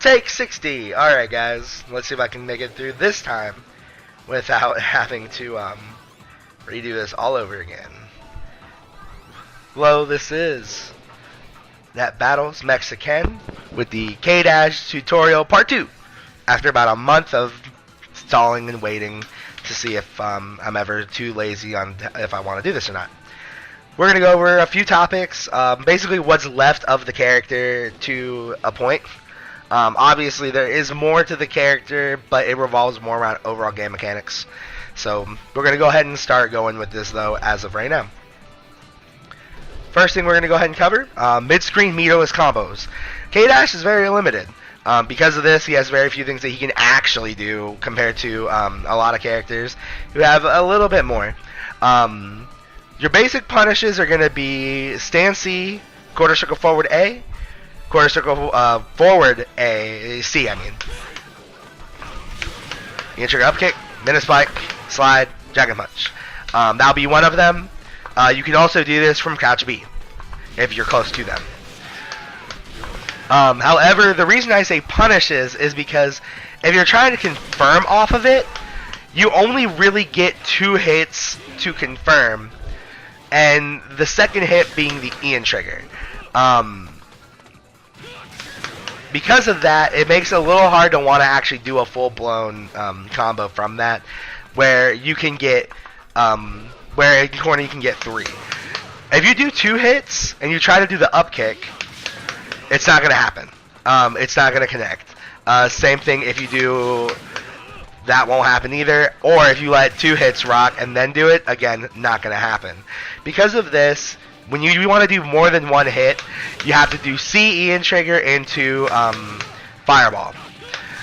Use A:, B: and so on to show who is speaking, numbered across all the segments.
A: Take 60. Alright, guys. Let's see if I can make it through this time without having to redo this all over again. Hello, this is That Battles Mexican with the K-Dash tutorial part 2. After about a month of stalling and waiting to see if I'm ever too lazy on if I want to do this or not. We're going to go over a few topics, basically what's left of the character to a point. Obviously, there is more to the character, but it revolves more around overall game mechanics. So, we're going to go ahead and start going with this, though, as of right now. First thing we're going to go ahead and cover, mid-screen meterless combos. K-Dash is very limited. Because of this, he has very few things that he can actually do compared to a lot of characters who have a little bit more. Your basic punishes are going to be stand C, quarter circle forward A, quarter circle forward A, C, I mean. You can trigger up kick, minute spike, slide, dragon punch. That'll be one of them. You can also do this from crouch B if you're close to them. However, the reason I say punishes is because if you're trying to confirm off of it, you only really get 2 hits to confirm, and the second hit being the Ian trigger. Because of that, it makes it a little hard to want to actually do a full-blown combo from that, where you can get, where in corner you can get 3. If you do 2 hits and you try to do the up kick, it's not going to happen. It's not going to connect. Same thing if you do, that won't happen either. Or if you let 2 hits rock and then do it, again, not going to happen. Because of this, when you want to do more than 1 hit, you have to do C, Ian trigger into fireball.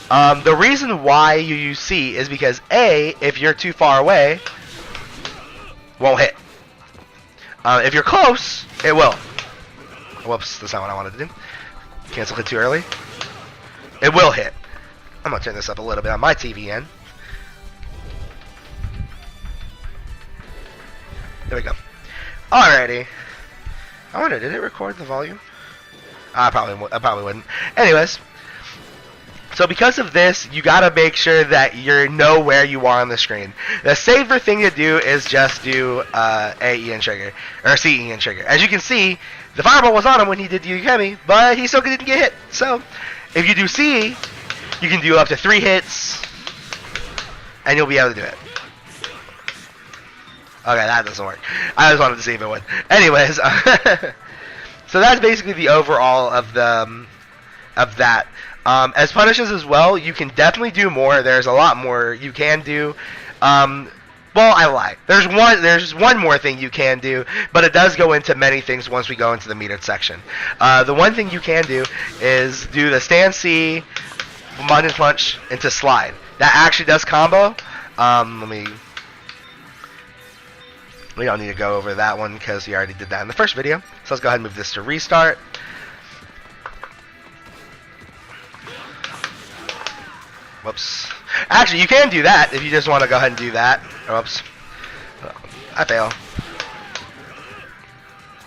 A: The reason why you use C is because A, if you're too far away, won't hit. If you're close, it will. Whoops, that's not what I wanted to do. Cancel it too early. It will hit. I'm going to turn this up a little bit on my TV end. There we go. Alrighty. I wonder, did it record the volume? I probably wouldn't. Anyways. So because of this, you gotta make sure that you know where you are on the screen. The safer thing to do is just do A Ian trigger, or C Ian trigger. As you can see, the fireball was on him when he did the Yukemi, but he still didn't get hit. So, if you do C, you can do up to 3 hits, and you'll be able to do it. Okay, that doesn't work. I just wanted to see if it would. Anyways, so that's basically the overall of that. As punishes as well, you can definitely do more. There's a lot more you can do. Well, I lie. There's one more thing you can do, but it does go into many things once we go into the metered section. The one thing you can do is do the stand C, mud punch into slide. That actually does combo. We don't need to go over that one because we already did that in the first video. So let's go ahead and move this to restart. Whoops. Actually, you can do that if you just want to go ahead and do that. Whoops. I fail.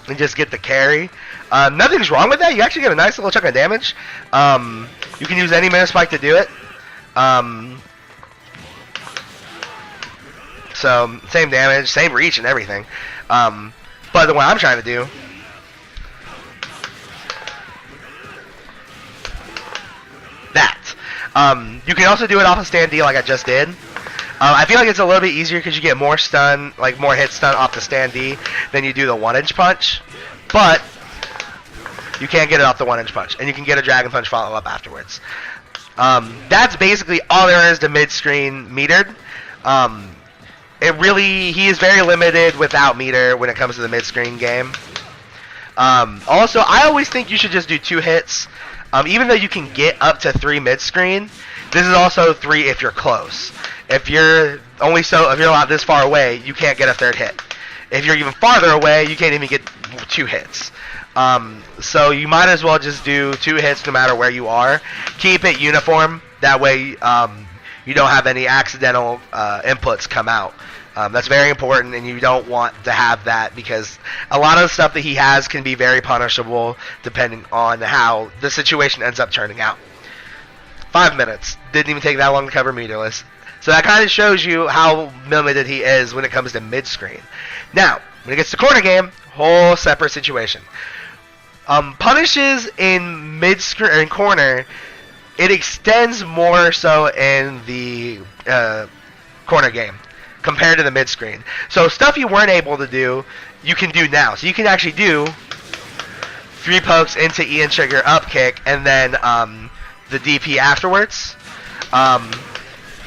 A: And just get the carry. Nothing's wrong with that. You actually get a nice little chunk of damage. You can use any mana spike to do it. So, same damage, same reach and everything. But the one I'm trying to do... that. You can also do it off of stand D like I just did. I feel like it's a little bit easier because you get more stun, like more hit stun off the stand D than you do the 1-inch punch. But you can't get it off the 1-inch punch. And you can get a dragon punch follow up afterwards. That's basically all there is to mid-screen metered. He is very limited without meter when it comes to the mid-screen game. Also, I always think you should just do 2 hits. Even though you can get up to 3 mid-screen, this is also 3 if you're close. If you're not this far away, you can't get a 3rd hit. If you're even farther away, you can't even get 2 hits. So you might as well just do 2 hits no matter where you are. Keep it uniform. That way you don't have any accidental inputs come out. That's very important, and you don't want to have that because a lot of the stuff that he has can be very punishable depending on how the situation ends up turning out. 5 minutes. Didn't even take that long to cover meterless. So that kind of shows you how limited he is when it comes to mid-screen. Now, when it gets to corner game, whole separate situation. Punishes in mid-screen and corner, it extends more so in the corner game compared to the mid-screen. So stuff you weren't able to do, you can do now. So you can actually do 3 pokes into Ian trigger up kick and then the DP afterwards.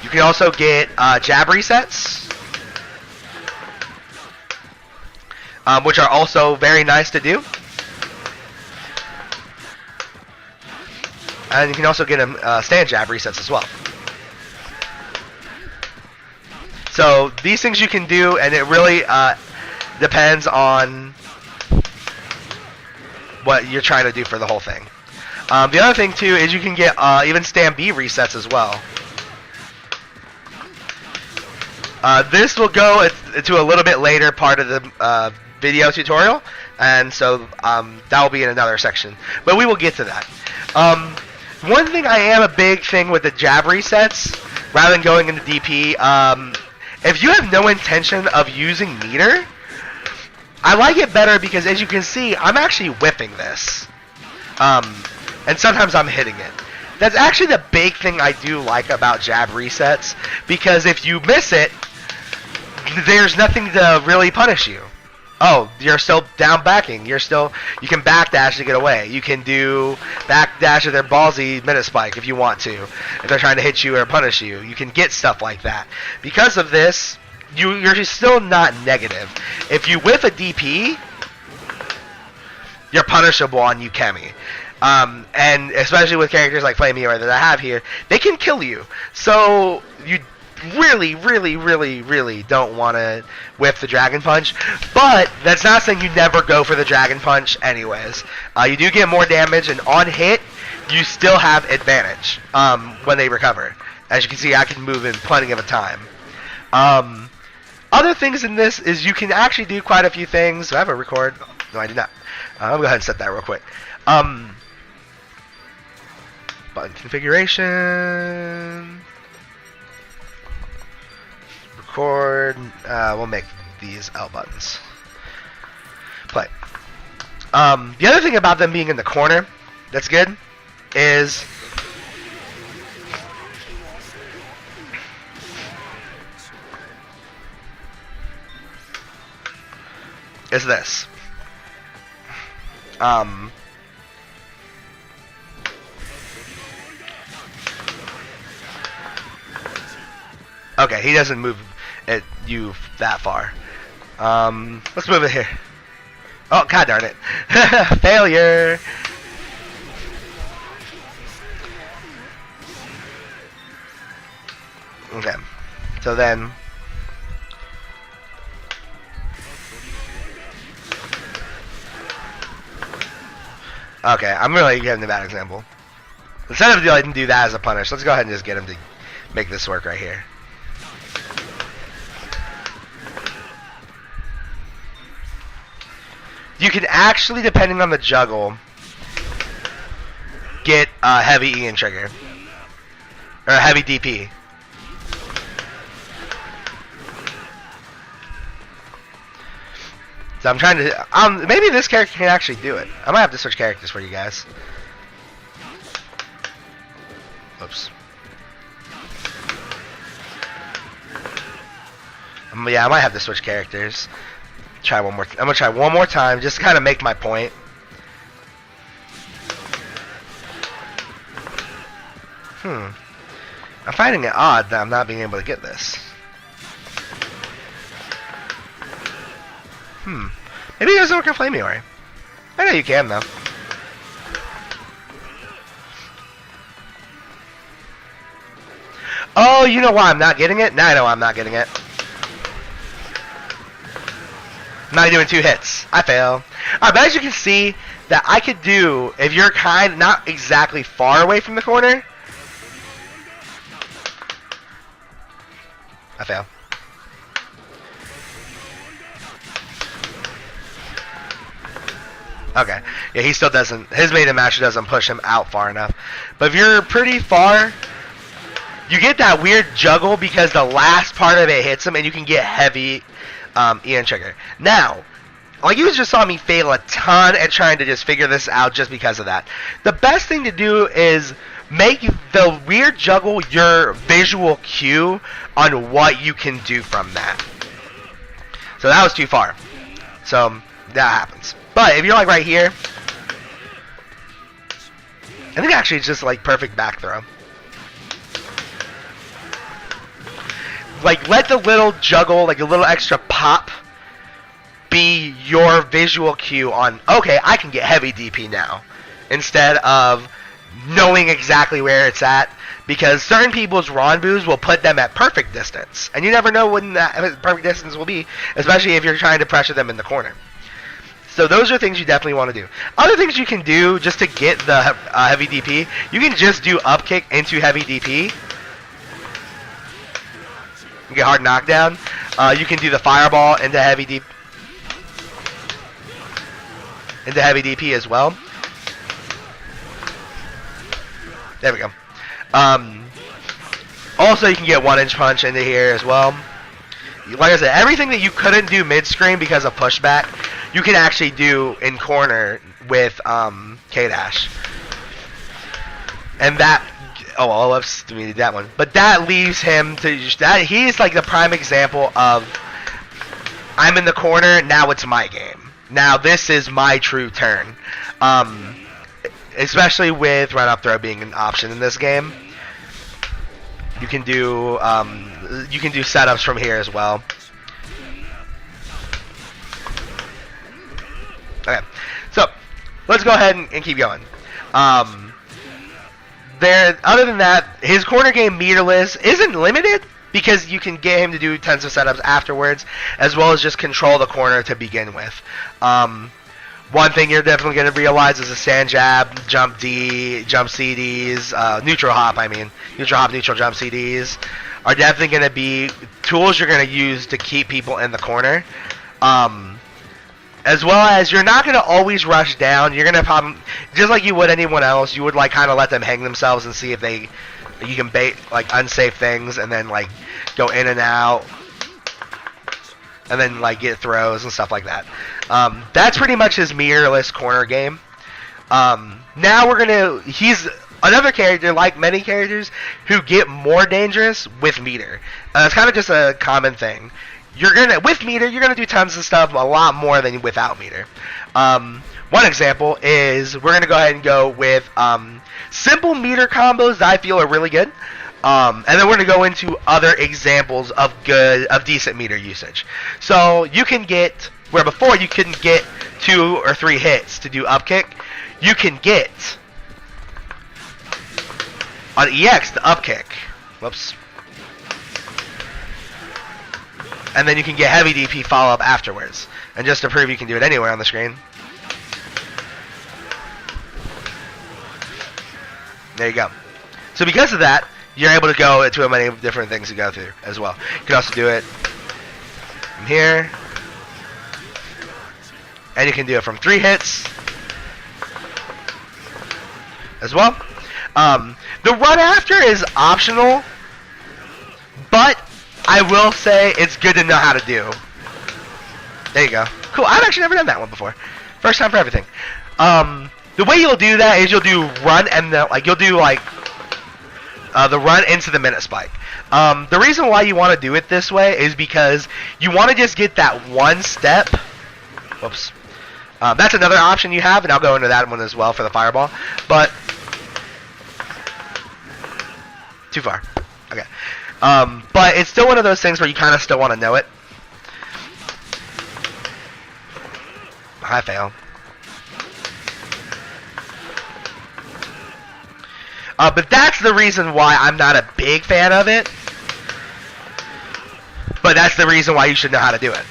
A: You can also get jab resets, which are also very nice to do. And you can also get them stand jab resets as well. So these things you can do, and it really depends on what you're trying to do for the whole thing. The other thing too is you can get even stand B resets as well. This will go to a little bit later part of the video tutorial, and so that will be in another section. But we will get to that. One thing I am a big thing with the jab resets, rather than going into DP, if you have no intention of using meter, I like it better because as you can see, I'm actually whipping this. And sometimes I'm hitting it. That's actually the big thing I do like about jab resets, because if you miss it, there's nothing to really punish you. Oh, you're still down backing. You can backdash to get away. You can do backdash with their ballsy minute spike if you want to. If they're trying to hit you or punish you, you can get stuff like that. Because of this, you're still not negative. If you whiff a DP, you're punishable on Ukemi. And especially with characters like Flamey that I have here, they can kill you. So you really, really, really, really don't want to whip the Dragon Punch. But that's not saying you never go for the Dragon Punch anyways. You do get more damage, and on hit, you still have advantage when they recover. As you can see, I can move in plenty of a time. Other things in this is you can actually do quite a few things. Do I have a record? No, I do not. I'll go ahead and set that real quick. Button configuration. Record. We'll make these L buttons. Play. The other thing about them being in the corner that's good is this. Okay, he doesn't move you that far. Let's move it here. Oh, god darn it. Failure. Okay. So then okay, I'm really getting a bad example. Instead of letting him do that as a punish, let's go ahead and just get him to make this work right here. You can actually, depending on the juggle, get a heavy Ian trigger. Or a heavy DP. So I'm trying to... maybe this character can actually do it. I might have to switch characters for you guys. Oops. Yeah, I might have to switch characters. Try one more. I'm gonna try one more time just to kind of make my point. I'm finding it odd that I'm not being able to get this. Maybe it doesn't work on Flamey. I know you can though. Oh, you know why I'm not getting it? Now I know why I'm not getting it. I'm not doing 2 hits. I fail. Alright, but as you can see, that I could do, if you're not exactly far away from the corner. I fail. Okay. Yeah, he still doesn't. His maiden master doesn't push him out far enough. But if you're pretty far, you get that weird juggle because the last part of it hits him, and you can get heavy Ian Trigger. Now, like you just saw me fail a ton at trying to just figure this out just because of that. The best thing to do is make the weird juggle your visual cue on what you can do from that. So that was too far. So that happens. But if you're like right here, I think actually it's just like perfect back throw. Like let the little juggle, like a little extra pop, be your visual cue on, okay, I can get heavy DP now, instead of knowing exactly where it's at, because certain people's Ronbus will put them at perfect distance, and you never know when that perfect distance will be, especially if you're trying to pressure them in the corner. So those are things you definitely want to do. Other things you can do just to get the heavy DP, you can just do up kick into heavy DP. You get hard knockdown. You can do the fireball into heavy DP as well. There we go. Also, you can get 1-inch punch into here as well. Like I said, everything that you couldn't do mid-screen because of pushback, you can actually do in corner with K-Dash. And that... Oh, well, let's do that one. But that leaves him to... He's like the prime example of, I'm in the corner, now it's my game. Now this is my true turn. Especially with run-up throw being an option in this game. You can do setups from here as well. Okay, so let's go ahead and keep going. Other than that, his corner game meterless isn't limited because you can get him to do tons of setups afterwards, as well as just control the corner to begin with. One thing you're definitely going to realize is a sand jab, jump D, jump CDs, neutral hop, neutral hop, neutral jump CDs are definitely going to be tools you're going to use to keep people in the corner. As well as you're not going to always rush down. You're going to probably, just like you would anyone else, you would like kind of let them hang themselves and see if you can bait like unsafe things and then like go in and out. And then like get throws and stuff like that. That's pretty much his mirrorless corner game. Now he's another character like many characters who get more dangerous with meter. It's kind of just a common thing. With meter, you're gonna do tons of stuff a lot more than without meter. One example is we're gonna go ahead and go with simple meter combos that I feel are really good. And then we're going to go into other examples of decent meter usage. So you can get, where before you couldn't get 2 or 3 hits to do up kick, you can get, on EX, the up kick. Whoops. And then you can get heavy DP follow up afterwards. And just to prove you can do it anywhere on the screen. There you go. So because of that, you're able to go to many different things to go through as well. You can also do it from here. And you can do it from 3 hits as well. The run after is optional, but I will say it's good to know how to do. There you go. Cool. I've actually never done that one before. First time for everything. The way you'll do that is you'll do run and you'll do the run into the minute spike. The reason why you want to do it this way is because you want to just get that one step. Whoops. That's another option you have, and I'll go into that one as well for the fireball. But too far. Okay. But it's still one of those things where you kind of still want to know it. I fail. But that's the reason why I'm not a big fan of it. But that's the reason why you should know how to do it.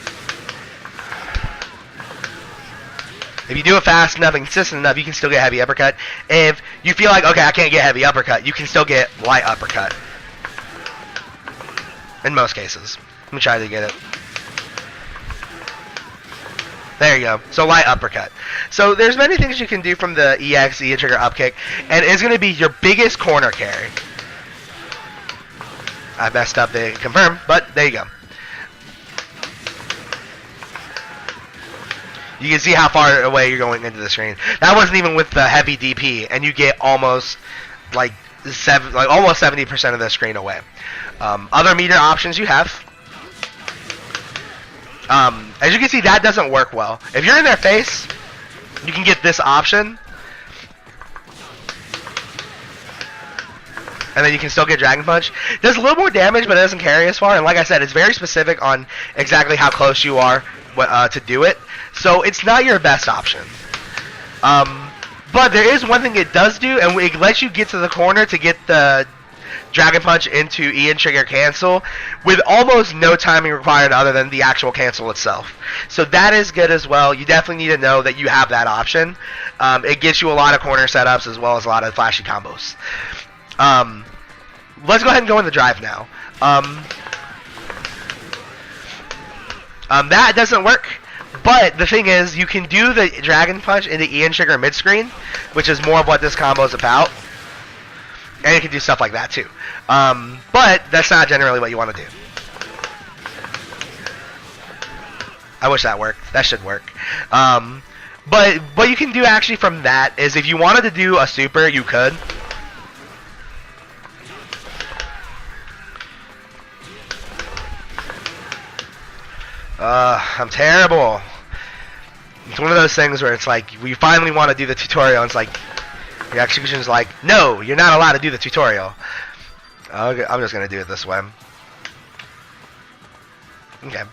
A: If you do it fast enough and consistent enough, you can still get heavy uppercut. If you feel like, okay, I can't get heavy uppercut, you can still get light uppercut. In most cases. Let me try to get it. There you go. So light uppercut. So there's many things you can do from the EX, E trigger up kick, and it's going to be your biggest corner carry. I messed up the confirm, but there you go. You can see how far away you're going into the screen. That wasn't even with the heavy DP, and you get almost like almost 70% of the screen away. Other meter options you have. As you can see, that doesn't work well. If you're in their face, you can get this option. And then you can still get Dragon Punch. It does a little more damage, but it doesn't carry as far. And like I said, it's very specific on exactly how close you are to do it. So it's not your best option. But there is one thing it does do, and it lets you get to the corner to get the Dragon Punch into Ian Trigger cancel with almost no timing required other than the actual cancel itself. So that is good as well. You definitely need to know that you have that option. It gets you a lot of corner setups as well as a lot of flashy combos. Let's go ahead and go in the drive now. That doesn't work. But the thing is, you can do the Dragon Punch into Ian Trigger mid-screen, which is more of what this combo is about. And you can do stuff like that too. But that's not generally what you want to do. I wish that worked. That should work. But what you can do actually from that is if you wanted to do a super, you could. I'm terrible. It's one of those things where it's like, we finally want to do the tutorial, and it's like, the execution's like, no, you're not allowed to do the tutorial. Okay, I'm just going to do it this way. Okay.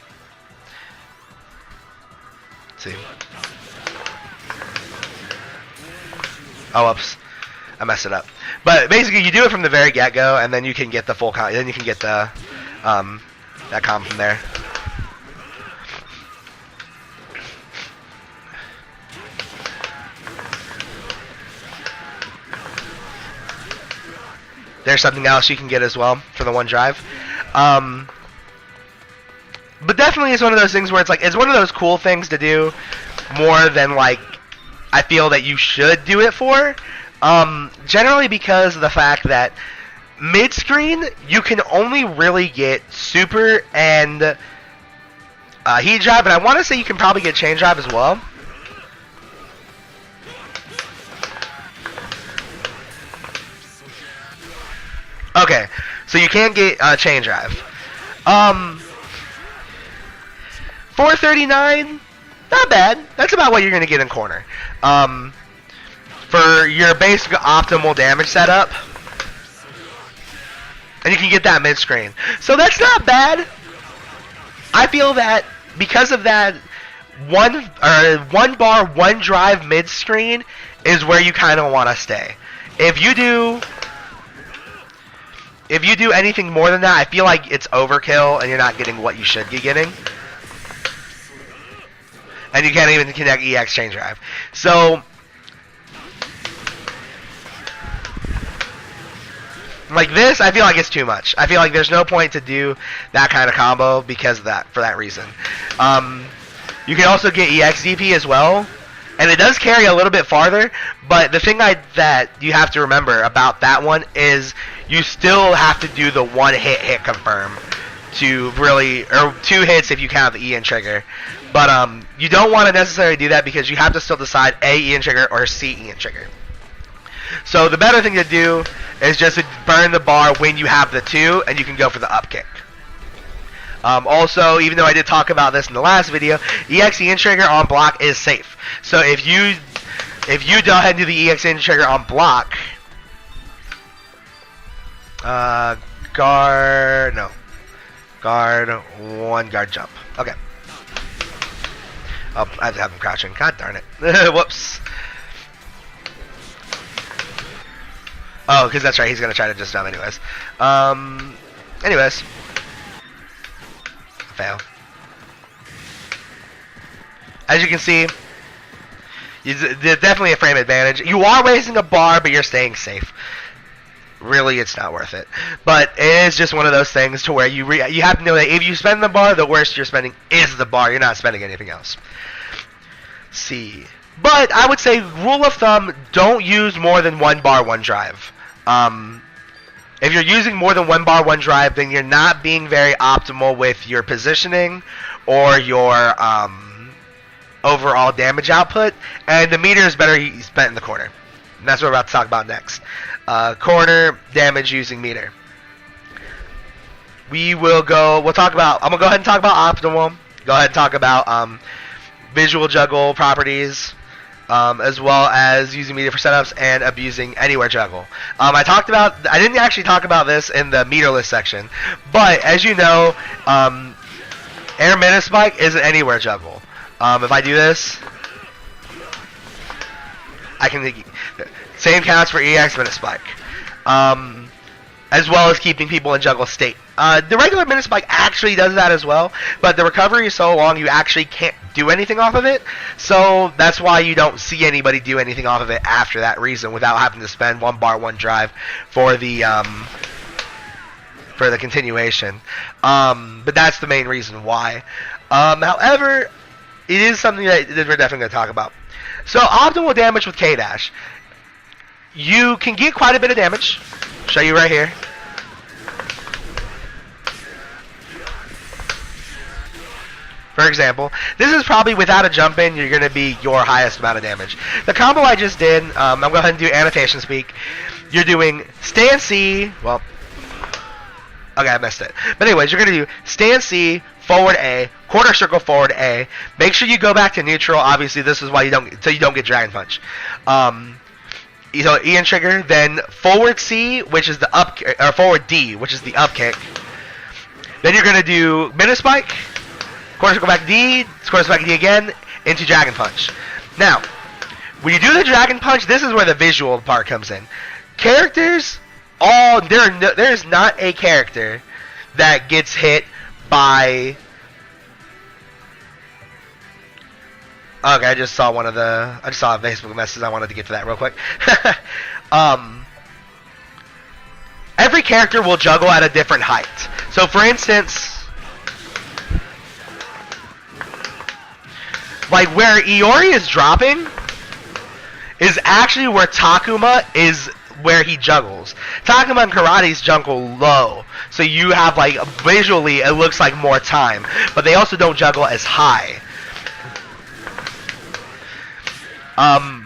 A: Let's see. Oh, oops. I messed it up. But basically, you do it from the very get-go, and then you can get the full then you can get the, that combo from there. There's something else you can get as well for the one drive. But definitely it's one of those things where it's like, it's one of those cool things to do more than like I feel that you should do it for. Generally because of the fact that mid-screen you can only really get super and heat drive, and I want to say you can probably get chain drive as well. Okay, so you can't get chain drive. 439, not bad. That's about what you're going to get in corner. For your basic optimal damage setup. And you can get that mid-screen. So that's not bad. I feel that because of that, one bar, one drive mid-screen is where you kind of want to stay. If you do anything more than that, I feel like it's overkill and you're not getting what you should be getting. And you can't even connect EX chain drive. So, like this, I feel like it's too much. I feel like there's no point to do that kind of combo because of that, for that reason. You can also get EX DP as well. And it does carry a little bit farther, but the thing that you have to remember about that one is you still have to do the one hit confirm to really, or 2 hits if you count the Ian trigger. But you don't want to necessarily do that because you have to still decide A, Ian trigger, or C, Ian trigger. So the better thing to do is just to burn the bar when you have the 2, and you can go for the up kick. Also, even though I did talk about this in the last video, EX Ian trigger on block is safe. So if you go ahead and do the EX Ian trigger on block, guard 1, guard jump. Okay. Oh, I have to have him crouching. God darn it. Whoops. Oh, because that's right. He's going to try to just jump anyways. Anyways. Fail. As you can see, there's definitely a frame advantage. You are wasting a bar, but you're staying safe. Really, it's not worth it. But it is just one of those things to where you have to know that if you spend the bar, the worst you're spending is the bar. You're not spending anything else. see. But I would say, rule of thumb, don't use more than one bar, one drive. If you're using more than one bar, one drive, then you're not being very optimal with your positioning or your overall damage output, and the meter is better spent in the corner. And that's what we're about to talk about next. Corner damage using meter. We'll talk about, I'm going to go ahead and talk about optimal, go ahead and talk about visual juggle properties, as well as using meter for setups and abusing anywhere juggle. I didn't actually talk about this in the meterless section, but as you know, air minispike is an anywhere juggle. If I do this, I can, same counts for EX minispike, as well as keeping people in juggle state. The regular minispike actually does that as well, but the recovery is so long you actually can't do anything off of it, so that's why you don't see anybody do anything off of it after that reason without having to spend one bar, one drive for the continuation. But that's the main reason why. However, it is something that we're definitely going to talk about. So optimal damage with K-Dash. You can get quite a bit of damage. Show you right here. For example, this is probably without a jump in, you're going to be your highest amount of damage. The combo I just did, I'm going to go ahead and do annotation speak. You're doing stand C, well, okay, I missed it. But anyways, you're going to do stand C, forward A, quarter circle forward A. Make sure you go back to neutral. Obviously, this is why you don't get Dragon Punch. Ian trigger, then forward C, which is the up, or forward D, which is the up kick. Then you're going to do minispike. Quarter circle back D, quarter circle back D again, into Dragon Punch. Now, when you do the Dragon Punch, this is where the visual part comes in. Characters, there is not a character that gets hit by... Okay, I just saw a Facebook message. I wanted to get to that real quick. Every character will juggle at a different height. So, for instance... like where Iori is dropping is actually where Takuma is where he juggles. Takuma and Karate's juggle low, so you have like visually it looks like more time, but they also don't juggle as high. And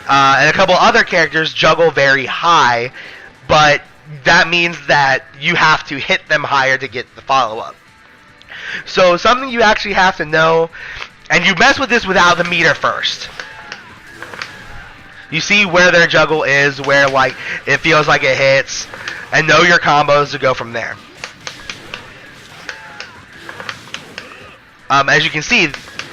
A: a couple other characters juggle very high, but that means that you have to hit them higher to get the follow-up. So something you actually have to know, and you mess with this without the meter first. You see where their juggle is, where like it feels like it hits, and know your combos to go from there. As you can see,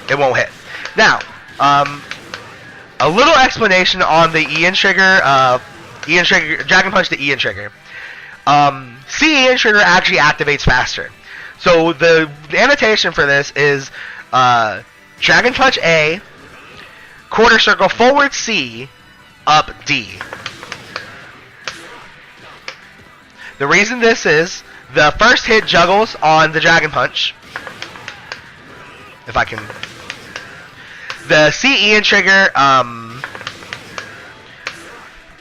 A: it won't hit. Now, a little explanation on the Ian trigger, Dragon Punch to Ian trigger. See, Ian trigger actually activates faster. So the annotation for this is Dragon Punch A, quarter circle forward C, up D. The reason this is, the first hit juggles on the Dragon Punch. If I can... The C Ian trigger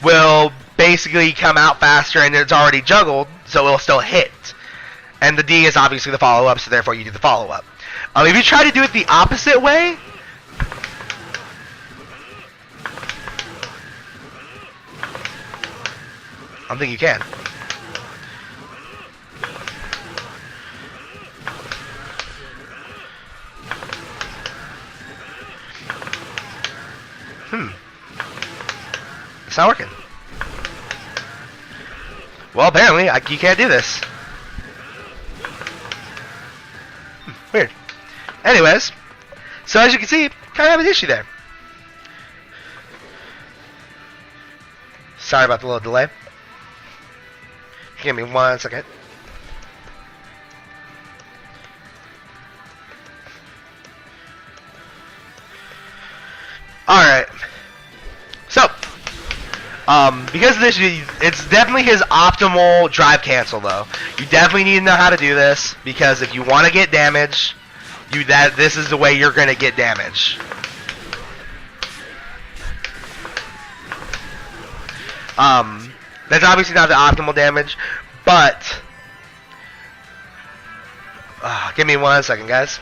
A: will basically come out faster and it's already juggled, so it'll still hit. And the D is obviously the follow-up, so therefore you do the follow-up. If you try to do it the opposite way, I don't think you can. It's not working. Well, apparently, you can't do this. Weird. Anyways, so as you can see, kind of have an issue there. Sorry about the little delay. Give me 1 second. Alright. So, because of this, it's definitely his optimal drive cancel, though. You definitely need to know how to do this, because if you want to get damage, This is the way you're gonna get damage. That's obviously not the optimal damage, but give me 1 second, guys.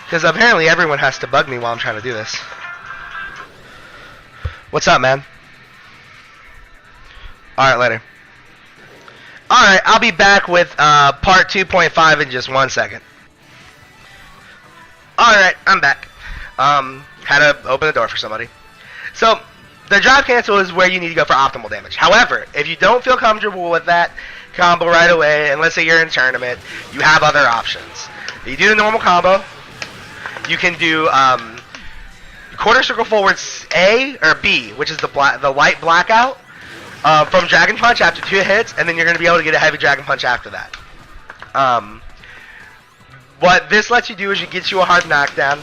A: Because apparently everyone has to bug me while I'm trying to do this. What's up, man? Alright, later. Alright, I'll be back with part 2.5 in just 1 second. Alright, I'm back. Had to open the door for somebody. So, the drive cancel is where you need to go for optimal damage. However, if you don't feel comfortable with that combo right away, and let's say you're in a tournament, you have other options. You do the normal combo. You can do quarter circle forwards A or B, which is the light blackout from Dragon Punch after 2 hits, and then you're going to be able to get a heavy Dragon Punch after that. What this lets you do is it gets you a hard knockdown,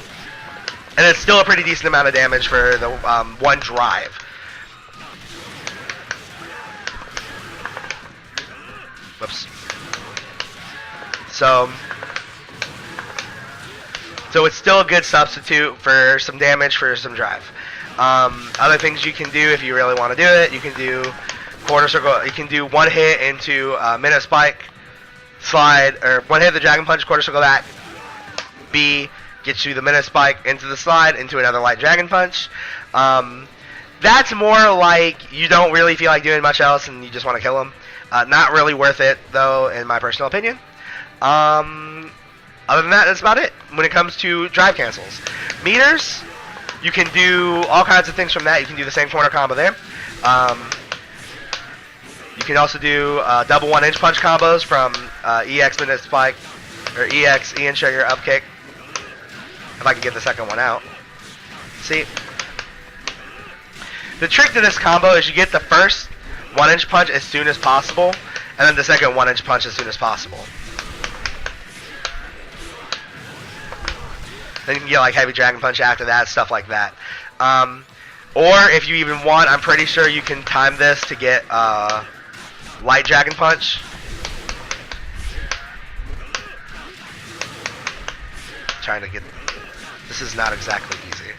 A: and it's still a pretty decent amount of damage for the one drive. Whoops. So it's still a good substitute for some damage for some drive. Other things you can do if you really want to do it, you can do quarter circle. You can do 1 hit into Minute Spike, slide, or 1 hit the Dragon Punch, quarter circle back. B gets you the Minute Spike into the slide, into another light Dragon Punch. That's more like you don't really feel like doing much else and you just want to kill him. Not really worth it, though, in my personal opinion. Other than that, that's about it when it comes to drive cancels. Meters, you can do all kinds of things from that. You can do the same corner combo there. You can also do double 1-inch punch combos from EX Minute Spike, or EX Ian Trigger up kick. If I can get the second one out. See? The trick to this combo is you get the first 1-inch punch as soon as possible, and then the second 1-inch punch as soon as possible. Then you can get like heavy Dragon Punch after that, stuff like that. Or if you even want, I'm pretty sure you can time this to get light Dragon Punch. Trying to get... This is not exactly easy.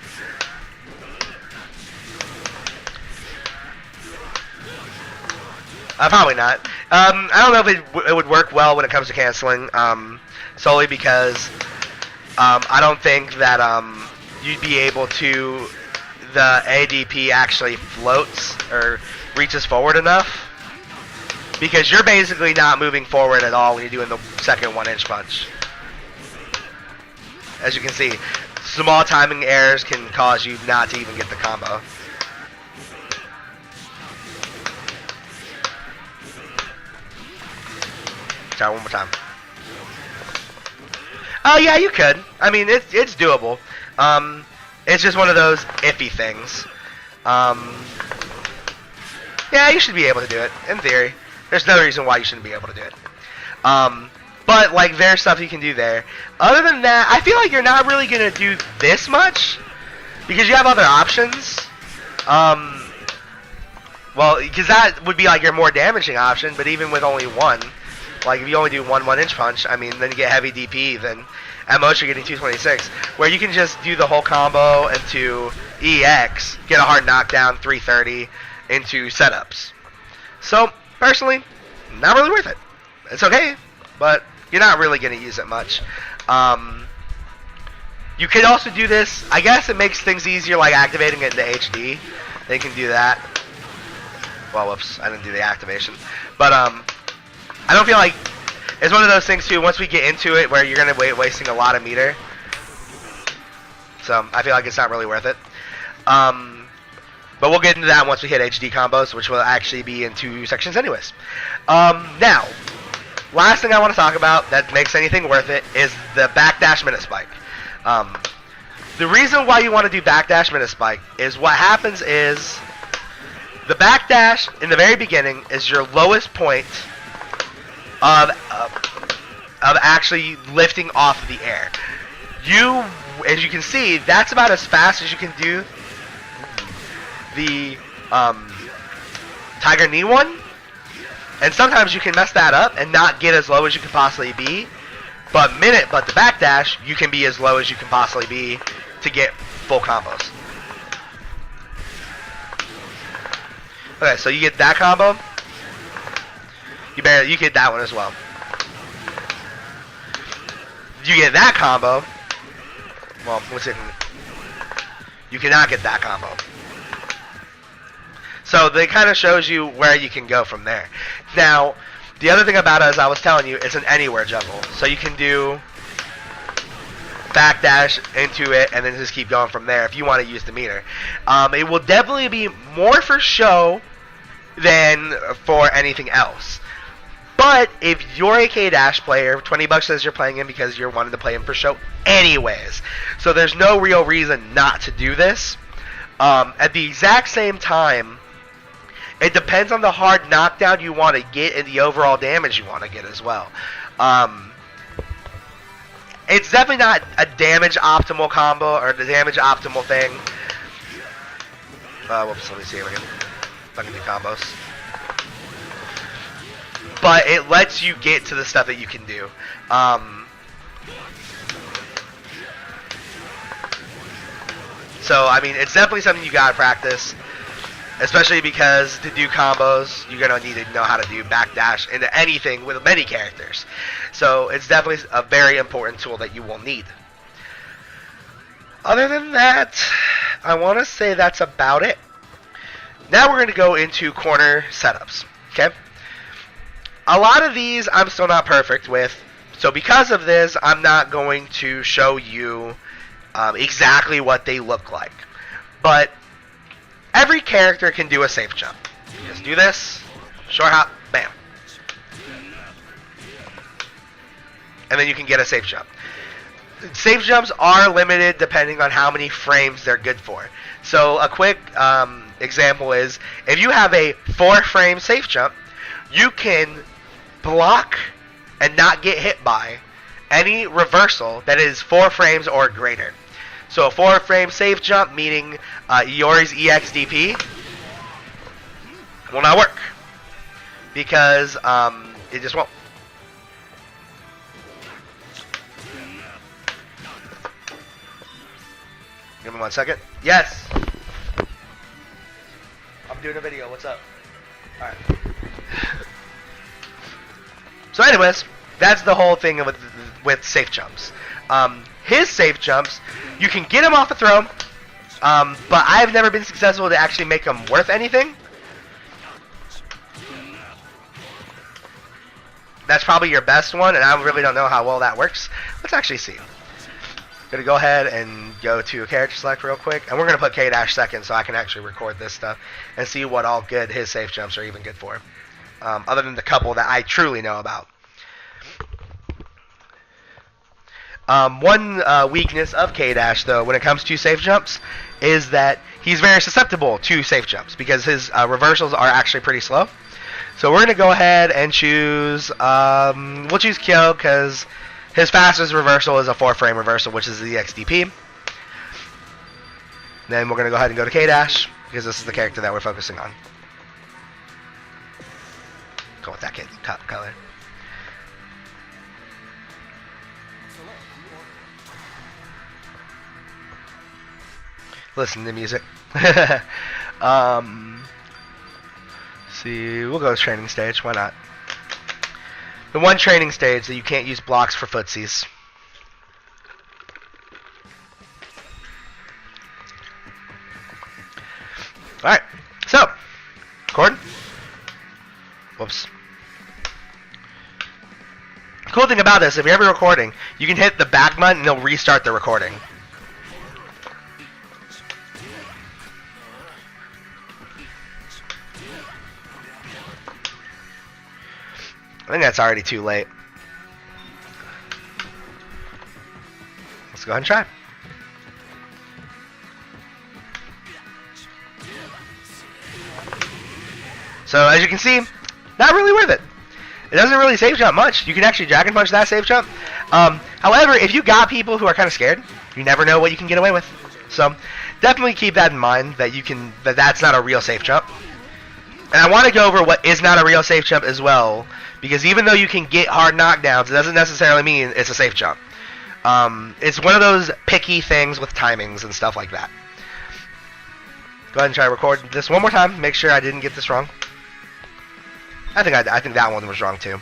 A: Probably not. I don't know if it would work well when it comes to canceling, solely because I don't think that you'd be able to... The ADP actually floats or reaches forward enough, because you're basically not moving forward at all when you're doing the second 1-inch punch. As you can see, small timing errors can cause you not to even get the combo. Try one more time. Oh yeah, you could. I mean, it's doable. It's just one of those iffy things. Yeah, you should be able to do it, in theory. There's no reason why you shouldn't be able to do it. But, like, there's stuff you can do there. Other than that, I feel like you're not really going to do this much, because you have other options. Well, because that would be, like, your more damaging option, but even with only one, like, if you only do one 1-inch punch, I mean, then you get heavy DP, then at most you're getting 226, where you can just do the whole combo into EX, get a hard knockdown, 330, into setups. So, personally, not really worth it. It's okay, but you're not really going to use it much. You could also do this, I guess it makes things easier, like activating it into HD. They can do that. Well, whoops, I didn't do the activation. But, I don't feel like... It's one of those things, too, once we get into it, where you're going to be wasting a lot of meter. So, I feel like it's not really worth it. But we'll get into that once we hit HD combos, which will actually be in 2 sections anyways. Now, last thing I want to talk about that makes anything worth it is the backdash Minute Spike. The reason why you want to do backdash Minute Spike is what happens is the backdash in the very beginning is your lowest point of actually lifting off the air. You, as you can see, that's about as fast as you can do the Tiger Knee one. And sometimes you can mess that up and not get as low as you can possibly be. But the backdash, you can be as low as you can possibly be to get full combos. Okay, so you get that combo. You get that one as well. You get that combo. Well, what's it? You cannot get that combo. So they kind of shows you where you can go from there. Now, the other thing about it, as I was telling you, it's an anywhere juggle. So you can do backdash into it and then just keep going from there if you want to use the meter. It will definitely be more for show than for anything else. But if you're a K-Dash player, $20 says you're playing him because you're wanting to play him for show anyways. So there's no real reason not to do this. At the exact same time, it depends on the hard knockdown you want to get and the overall damage you want to get as well. It's definitely not a damage optimal combo or the damage optimal thing. Whoops, let me see if I can do combos. But it lets you get to the stuff that you can do. So, I mean, it's definitely something you gotta practice. Especially because to do combos, you're going to need to know how to do backdash into anything with many characters. So it's definitely a very important tool that you will need. Other than that, I want to say that's about it. Now we're going to go into corner setups. Okay? A lot of these I'm still not perfect with. So because of this, I'm not going to show you exactly what they look like. But every character can do a safe jump. Just do this, short hop, bam. And then you can get a safe jump. Safe jumps are limited depending on how many frames they're good for. So a quick example is, if you have a 4-frame safe jump, you can block and not get hit by any reversal that is 4 frames or greater. So a 4-frame safe jump, meaning Iori's EXDP, will not work. Because it just won't. Give me 1 second. Yes! I'm doing a video. What's up? Alright. So anyways, that's the whole thing with safe jumps. His safe jumps, you can get him off the throw, but I've never been successful to actually make them worth anything. That's probably your best one, and I really don't know how well that works. Let's actually see. Gonna go ahead and go to character select real quick, and we're gonna put K-Dash second so I can actually record this stuff and see what all good his safe jumps are even good for, other than the couple that I truly know about. One weakness of K-Dash, though, when it comes to safe jumps, is that he's very susceptible to safe jumps because his reversals are actually pretty slow. So we're going to go ahead and choose, we'll choose Kyo because his fastest reversal is a 4-frame reversal, which is the XDP. Then we're going to go ahead and go to K-Dash because this is the character that we're focusing on. Go with that color. Listen to music. See, we'll go training stage. Why not? The one training stage that you can't use blocks for footsies. Alright, so, record. Whoops. Cool thing about this, if you're ever recording, you can hit the back button and it'll restart the recording. I think that's already too late. Let's go ahead and try. So as you can see, not really worth it. It doesn't really safe jump much. You can actually Dragon Punch that safe jump. However, if you got people who are kind of scared, you never know what you can get away with. So definitely keep that in mind that that's not a real safe jump. And I want to go over what is not a real safe jump as well, because even though you can get hard knockdowns, it doesn't necessarily mean it's a safe jump. It's one of those picky things with timings and stuff like that. Go ahead and try to record this one more time. Make sure I didn't get this wrong. I think that one was wrong too.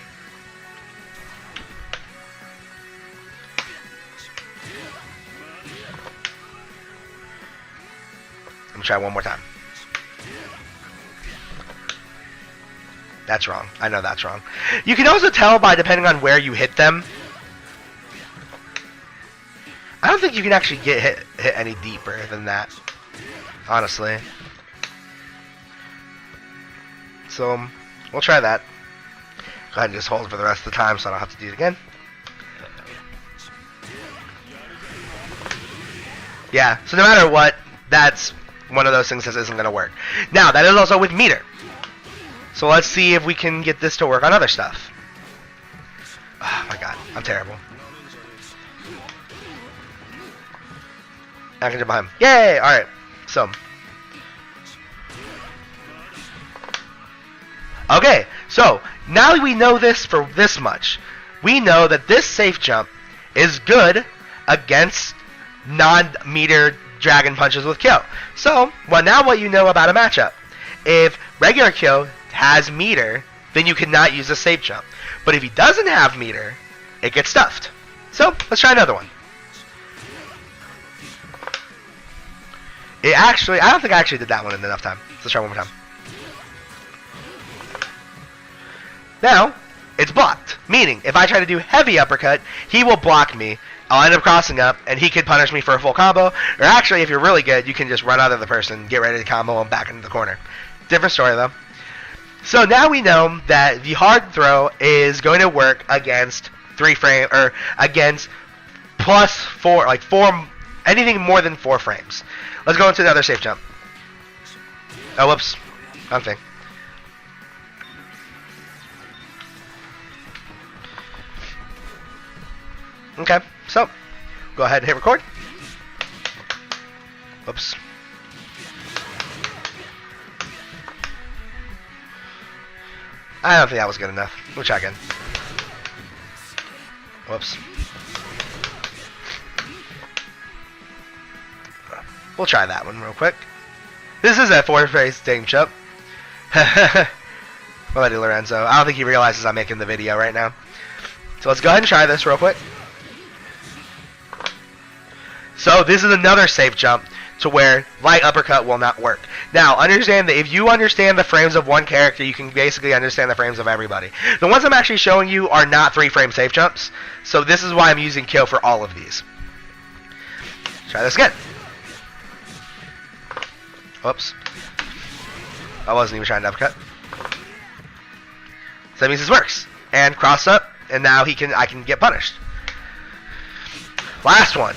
A: Let me try one more time. That's wrong. I know that's wrong. You can also tell by depending on where you hit them. I don't think you can actually get hit any deeper than that, honestly. So, we'll try that. Go ahead and just hold for the rest of the time so I don't have to do it again. Yeah, so no matter what, that's one of those things that isn't going to work. Now, that is also with meter. So let's see if we can get this to work on other stuff. Oh my god, I'm terrible. I can jump behind him. Yay! Alright, so. Okay, so now we know this for this much. We know that this safe jump is good against non-meter dragon punches with Kyo. So, well, now what you know about a matchup. If regular Kyo has meter, then you cannot use a safe jump. But if he doesn't have meter, it gets stuffed. So, let's try another one. I don't think I actually did that one in enough time. Let's try one more time. Now, it's blocked. Meaning, if I try to do heavy uppercut, he will block me. I'll end up crossing up, and he could punish me for a full combo. Or actually, if you're really good, you can just run out of the person, get ready to combo, and back into the corner. Different story, though. So now we know that the hard throw is going to work against 3 frame, or against plus 4, like 4, anything more than 4 frames. Let's go into another safe jump. Oh, whoops. Wrong thing. Okay, so go ahead and hit record. Whoops. I don't think that was good enough. We'll try again. Whoops. We'll try that one real quick. This is a 4-phase game jump. Well, buddy Lorenzo. I don't think he realizes I'm making the video right now. So let's go ahead and try this real quick. So this is another safe jump to where light uppercut will not work. Now, understand that if you understand the frames of one character, you can basically understand the frames of everybody. The ones I'm actually showing you are not 3-frame safe jumps, so this is why I'm using Kyo for all of these. Try this again. Whoops. I wasn't even trying to uppercut. So that means this works. And cross up, and now I can get punished. Last one.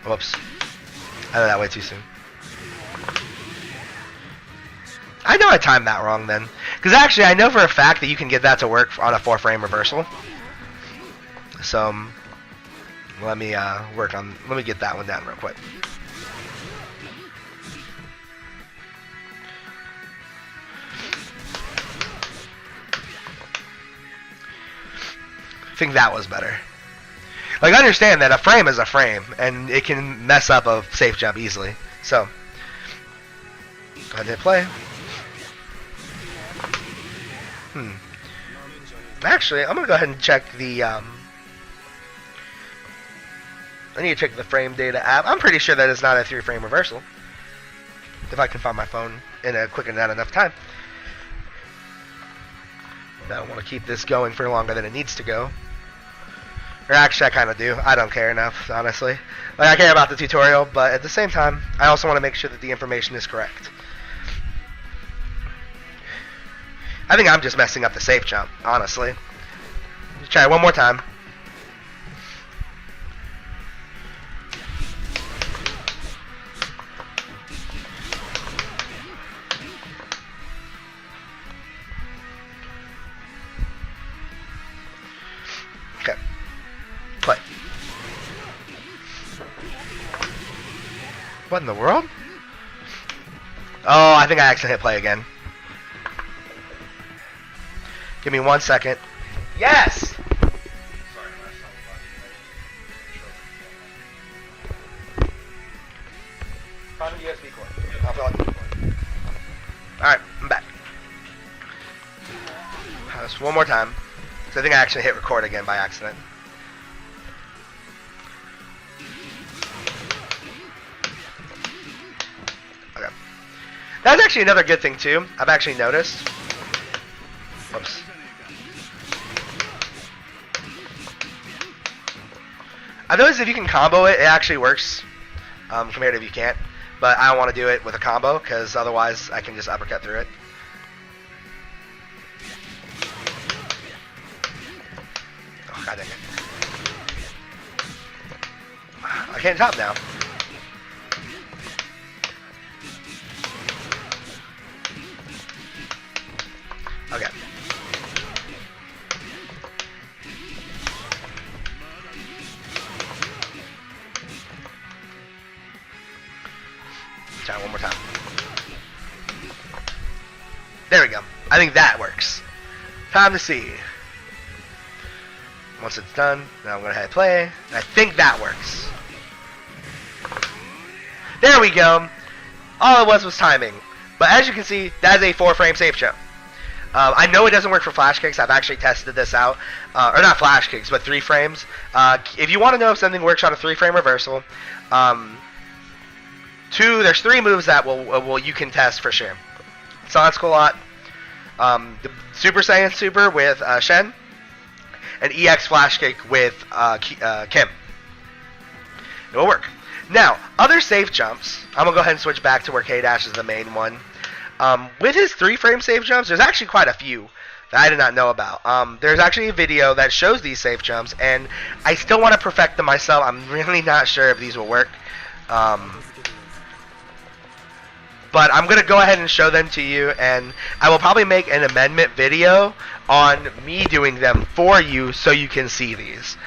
A: Whoops. I did that way too soon. I know I timed that wrong then. Because actually, I know for a fact that you can get that to work on a 4-frame reversal. So, let me get that one down real quick. I think that was better. Like, understand that a frame is a frame, and it can mess up a safe jump easily. So, go ahead and hit play. Actually, I'm going to go ahead and check the, I need to check the frame data app. I'm pretty sure that it's not a 3-frame reversal. If I can find my phone in a quick and not enough time. I don't want to keep this going for longer than it needs to go. Or actually, I kind of do. I don't care enough, honestly. Like, I care about the tutorial, but at the same time, I also want to make sure that the information is correct. I think I'm just messing up the safe jump, honestly. Let's try it one more time. Okay. Play. What in the world? Oh, I think I accidentally hit play again. Give me 1 second. Yes! Find the USB cord. I'll fill it. Alright, I'm back. Just one more time. So I think I actually hit record again by accident. Okay. That's actually another good thing too. I've actually noticed. Whoops. I've noticed if you can combo it, it actually works. Compared to if you can't. But I don't want to do it with a combo, because otherwise I can just uppercut through it. Oh, god dang it. I can't top now. Okay. Try it one more time. There we go. I think that works. Time to see. Once it's done, now I'm going to hit play. And I think that works. There we go. All it was timing. But as you can see, that is a 4-frame safe jump. I know it doesn't work for flash kicks. I've actually tested this out. Or not flash kicks, but 3 frames. If you want to know if something works on a 3-frame reversal, there's 3 moves that you can test for sure. Sonic Skull-Lot, the Super Saiyan Super with Shen, and EX Flash Kick with Kim. It will work. Now, other safe jumps, I'm going to go ahead and switch back to where K-Dash is the main one. With his 3-frame safe jumps, there's actually quite a few that I did not know about. There's actually a video that shows these safe jumps, and I still want to perfect them myself. I'm really not sure if these will work. But I'm going to go ahead and show them to you, and I will probably make an amendment video on me doing them for you so you can see these.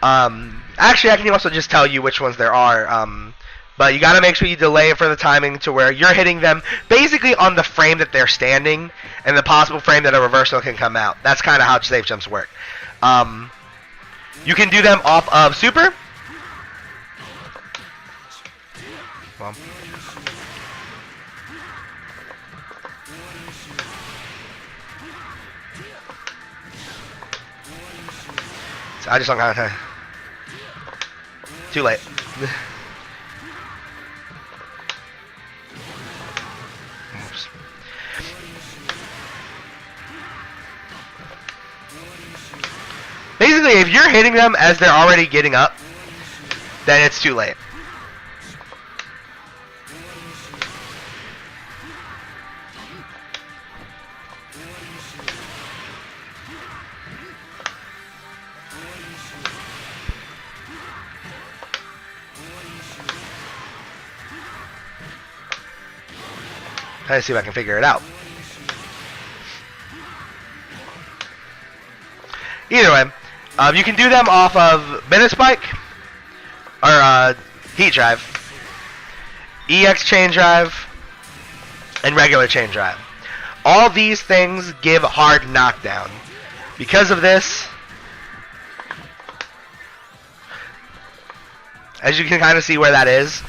A: Actually, I can also just tell you which ones there are, but you got to make sure you delay it for the timing to where you're hitting them basically on the frame that they're standing and the possible frame that a reversal can come out. That's kind of how safe jumps work. You can do them off of Super. Well. So I just don't kind of too late. Oops. Basically, if you're hitting them as they're already getting up, then it's too late. Trying to see if I can figure it out. Either way, you can do them off of Minute Spike or Heat Drive, EX Chain Drive, and regular Chain Drive. All these things give hard knockdown. Because of this, as you can kind of see where that is,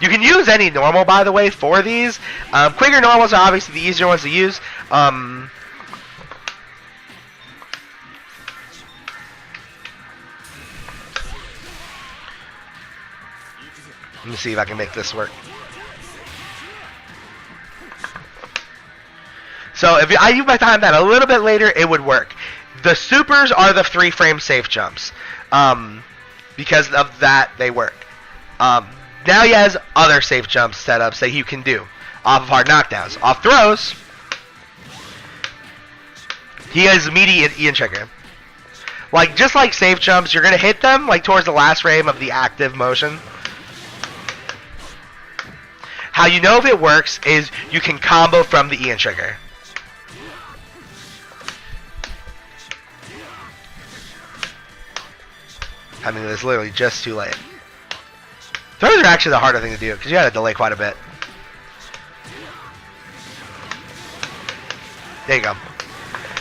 A: you can use any normal, by the way, for these. Quicker normals are obviously the easier ones to use. Let me see if I can make this work. So if I use my time that a little bit later, it would work. The supers are the 3-frame safe jumps. Because of that, they work. Now he has other safe jump setups that you can do off of hard knockdowns. Off throws, he has immediate Ian trigger. Like, just like safe jumps, you're going to hit them like towards the last frame of the active motion. How you know if it works is you can combo from the Ian trigger. I mean, it's literally just too late. Throws are actually the harder thing to do because you gotta delay quite a bit. There you go.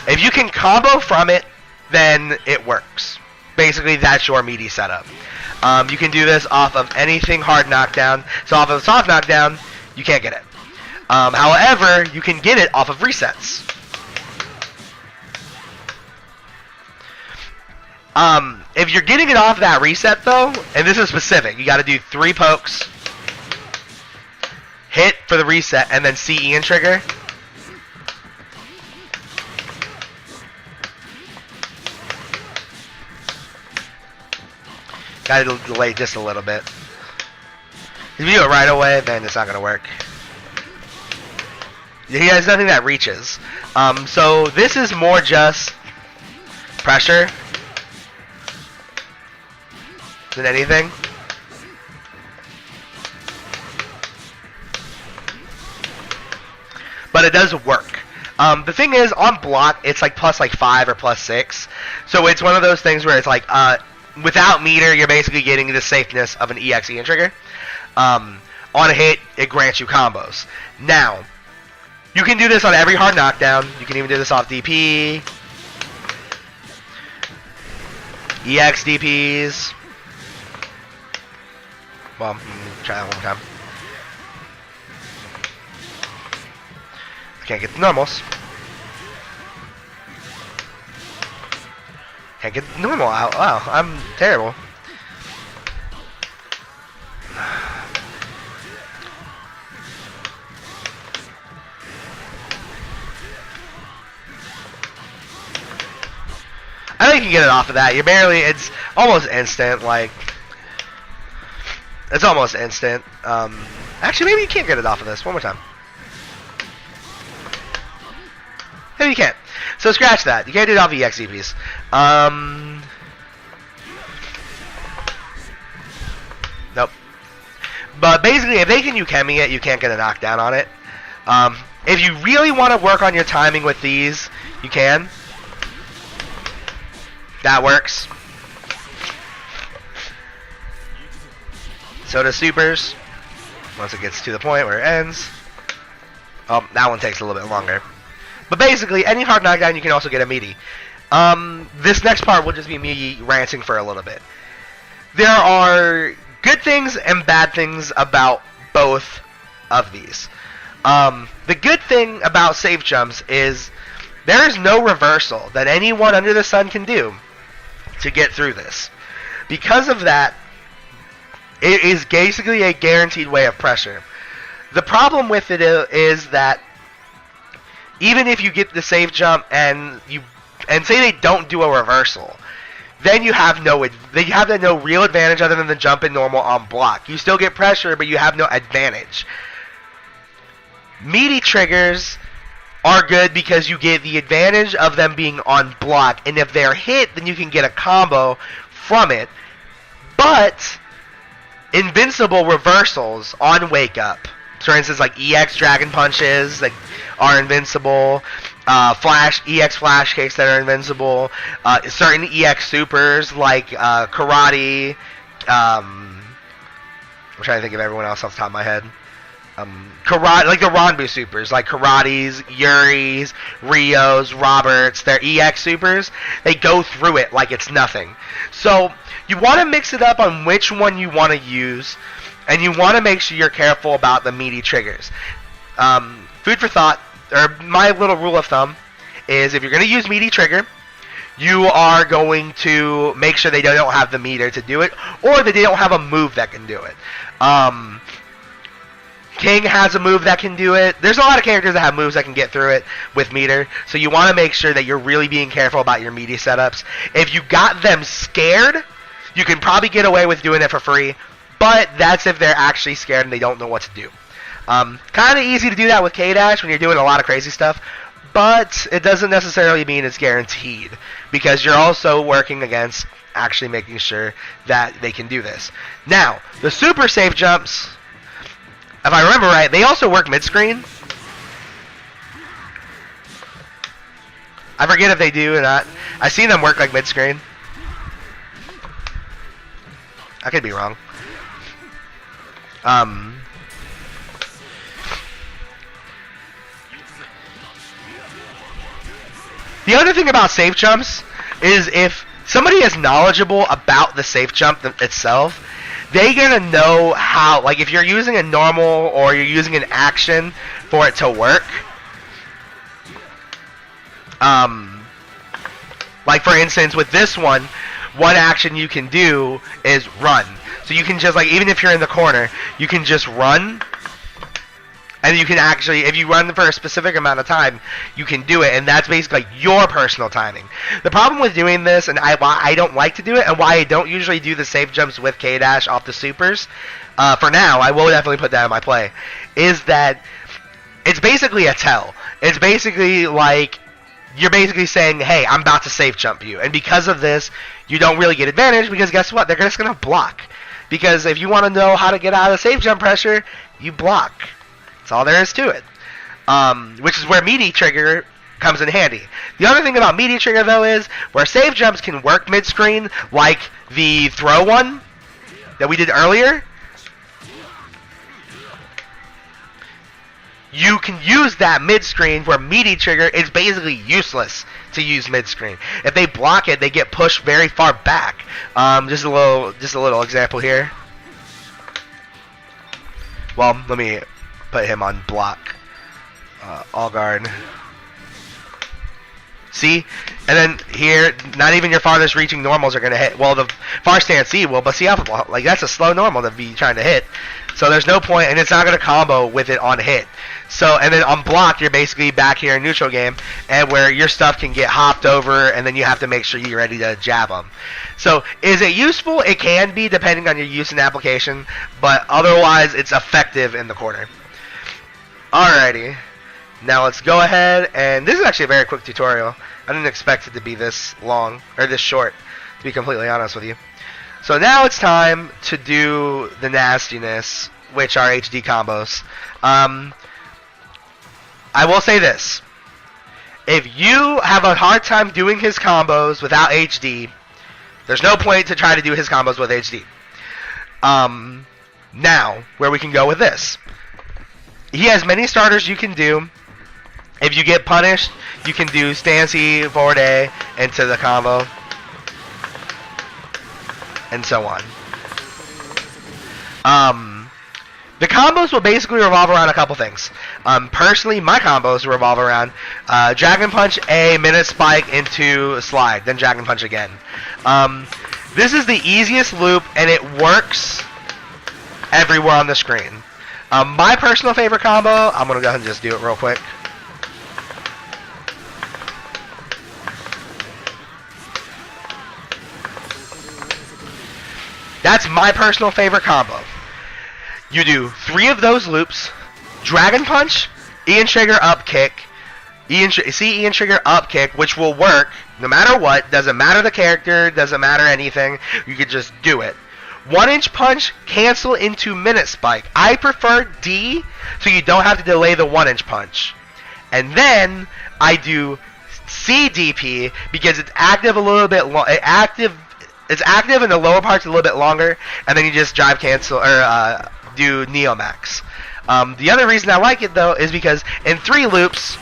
A: If you can combo from it, then it works. Basically, that's your meaty setup. You can do this off of anything hard knockdown. So off of soft knockdown, you can't get it. However, you can get it off of resets. If you're getting it off that reset though, and this is specific, you got to do 3 pokes, hit for the reset, and then CE and trigger. Got to delay just a little bit. If you do it right away, then it's not going to work. He has nothing that reaches. So this is more just pressure than anything. But it does work. The thing is, on block, it's like plus like 5 or plus 6. So it's one of those things where it's like, without meter, you're basically getting the safeness of an EXE and trigger. On a hit, it grants you combos. Now, you can do this on every hard knockdown. You can even do this off DP. EX DPs. Well, try that one more time. I can't get the normals. Can't get the normal out. Wow, I'm terrible. I think you can get it off of that. You're barely, it's almost instant, like, it's almost instant. Actually, maybe you can't get it off of this. One more time. Maybe you can't. So scratch that. You can't do it off of EXEPs. Nope. But basically, if they can Ukemi it, you can't get a knockdown on it. If you really want to work on your timing with these, you can. That works. So does supers. Once it gets to the point where it ends. Oh, that one takes a little bit longer. But basically, any hard knockdown, you can also get a meaty. This next part will just be me ranting for a little bit. There are good things and bad things about both of these. The good thing about safe jumps is there is no reversal that anyone under the sun can do to get through this. Because of that, it is basically a guaranteed way of pressure. The problem with it is that even if you get the safe jump and say they don't do a reversal, then you have no real advantage other than the jump in normal on block. You still get pressure, but you have no advantage. Meaty triggers are good because you get the advantage of them being on block, and if they're hit, then you can get a combo from it. But invincible reversals on wake up, for instance, like EX Dragon Punches that are invincible, EX Flash Kicks that are invincible, certain EX Supers like Karate. I'm trying to think of everyone else off the top of my head. Karate, like the Ranbu Supers, like Karates, Yuri's, Rio's, Roberts, they're EX Supers. They go through it like it's nothing. So you want to mix it up on which one you want to use, and you want to make sure you're careful about the meaty triggers. Food for thought, or my little rule of thumb, is if you're going to use meaty trigger, you are going to make sure they don't have the meter to do it, or that they don't have a move that can do it. King has a move that can do it. There's a lot of characters that have moves that can get through it with meter, so you want to make sure that you're really being careful about your meaty setups. If you got them scared, you can probably get away with doing it for free, but that's if they're actually scared and they don't know what to do. Kind of easy to do that with K-Dash when you're doing a lot of crazy stuff, but it doesn't necessarily mean it's guaranteed, because you're also working against actually making sure that they can do this. Now, the super safe jumps, if I remember right, they also work mid-screen. I forget if they do or not. I've seen them work like mid-screen. I could be wrong. Um, the other thing about safe jumps is if somebody is knowledgeable about the safe jump itself, they're gonna know how, like if you're using a normal or you're using an action for it to work. Like for instance, with this one action you can do is run. So you can just, like, even if you're in the corner, you can just run. And you can actually, if you run for a specific amount of time, you can do it, and that's basically like your personal timing. The problem with doing this, and why I don't like to do it, and why I don't usually do the safe jumps with K-Dash off the supers, for now, I will definitely put that in my play, is that it's basically a tell. It's basically like, you're basically saying, hey, I'm about to safe jump you, and because of this, you don't really get advantage, because guess what? They're just going to block. Because if you want to know how to get out of safe jump pressure, you block. That's all there is to it. Which is where meaty trigger comes in handy. The other thing about meaty trigger, though, is where save jumps can work mid-screen, like the throw one that we did earlier. You can use that mid-screen where meaty trigger is basically useless to use mid-screen. If they block it, they get pushed very far back. Just a little example here. Well, let me put him on block. All guard. See? And then here, not even your farthest reaching normals are going to hit. Well, the far stance C will, but see how, like, that's a slow normal to be trying to hit. So there's no point, and it's not going to combo with it on hit. So, and then on block, you're basically back here in neutral game, and where your stuff can get hopped over, and then you have to make sure you're ready to jab them. So, is it useful? It can be, depending on your use and application, but otherwise, it's effective in the corner. Alrighty. Now let's go ahead, and this is actually a very quick tutorial. I didn't expect it to be this long, or this short, to be completely honest with you. So now it's time to do the nastiness, which are HD combos. I will say this. If you have a hard time doing his combos without HD, there's no point to try to do his combos with HD. Now, where we can go with this. He has many starters you can do. If you get punished, you can do Stancy, forward A, into the combo, and so on. The combos will basically revolve around a couple things. Personally, my combos revolve around Dragon Punch, A, Minute Spike into Slide, then Dragon Punch again. This is the easiest loop, and it works everywhere on the screen. My personal favorite combo, I'm going to go ahead and just do it real quick. That's my personal favorite combo. You do 3 of those loops, Dragon Punch, Ian Trigger up kick, Ian Trigger up kick, which will work no matter what, doesn't matter the character, doesn't matter anything, you can just do it. 1-inch punch, cancel into Minute Spike. I prefer D, so you don't have to delay the 1-inch punch. And then I do CDP because it's active a little bit It's active in the lower parts a little bit longer, and then you just drive cancel or do Neomax. The other reason I like it though is because in 3 loops,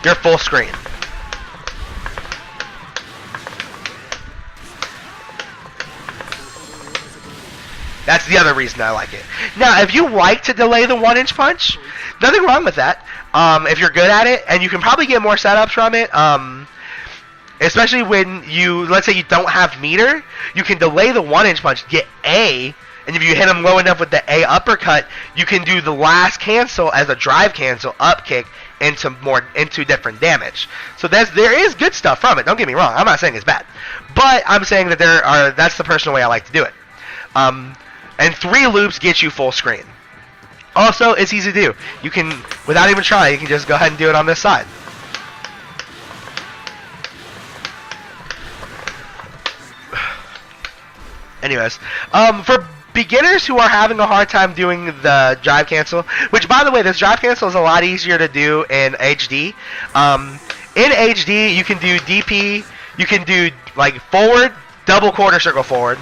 A: you're full screen. That's the other reason I like it. Now, if you like to delay the 1-inch punch, nothing wrong with that. If you're good at it, and you can probably get more setups from it. Especially when you, let's say you don't have meter, you can delay the 1-inch punch, get A, and if you hit him low enough with the A uppercut, you can do the last cancel as a drive cancel, up kick, into different damage. So there is good stuff from it, don't get me wrong, I'm not saying it's bad. But I'm saying that that's the personal way I like to do it. And 3 loops get you full screen. Also, it's easy to do. You can, without even trying, you can just go ahead and do it on this side. Anyways, for beginners who are having a hard time doing the drive cancel, which by the way, this drive cancel is a lot easier to do in HD. In HD, you can do DP, you can do like forward, double quarter circle forward,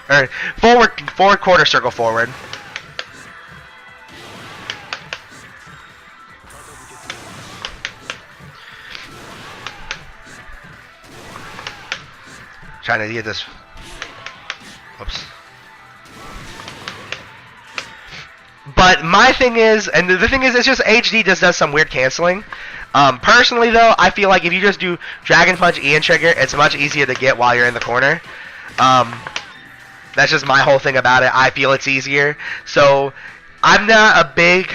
A: or forward quarter circle forward. Trying to get this. Oops. But my thing is, and the thing is, it's just HD just does some weird canceling. Personally, though, I feel like if you just do Dragon Punch, Ian Trigger, it's much easier to get while you're in the corner. That's just my whole thing about it. I feel it's easier. So I'm not a big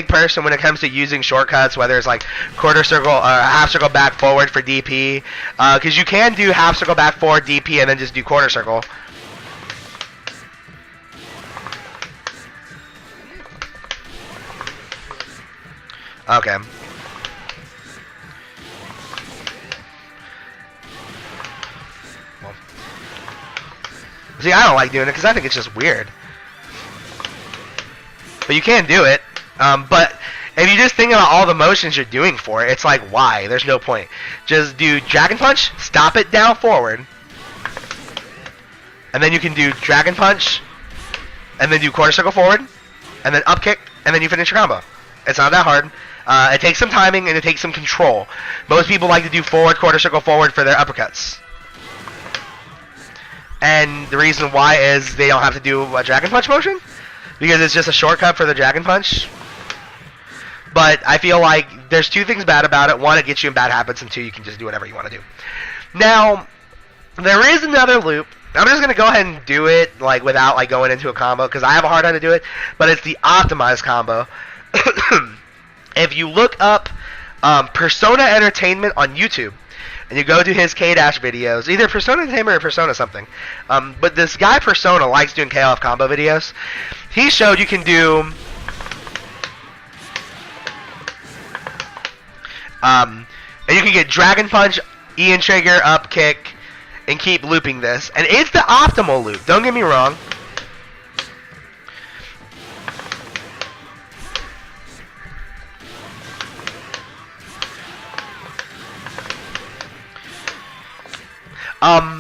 A: person when it comes to using shortcuts, whether it's like quarter circle or half circle back forward for DP, because you can do half circle back forward DP and then just do quarter circle. Okay. Well. See, I don't like doing it because I think it's just weird. But you can do it. But if you just think about all the motions you're doing for it, it's like, why? There's no point. Just do Dragon Punch, stop it down forward. And then you can do Dragon Punch, and then do quarter circle forward, and then up kick, and then you finish your combo. It's not that hard. It takes some timing, and it takes some control. Most people like to do forward, quarter circle forward for their uppercuts. And the reason why is they don't have to do a Dragon Punch motion, because it's just a shortcut for the Dragon Punch. But I feel like there's two things bad about it. One, it gets you in bad habits, and two, you can just do whatever you want to do. Now, there is another loop. I'm just going to go ahead and do it like without like going into a combo, because I have a hard time to do it, but it's the optimized combo. If you look up Persona Entertainment on YouTube, and you go to his K-Dash videos, either Persona Entertainment or Persona something, but this guy Persona likes doing KOF combo videos. He showed you can do and you can get Dragon Punch, Ian Trigger, up kick, and keep looping this. And it's the optimal loop, don't get me wrong.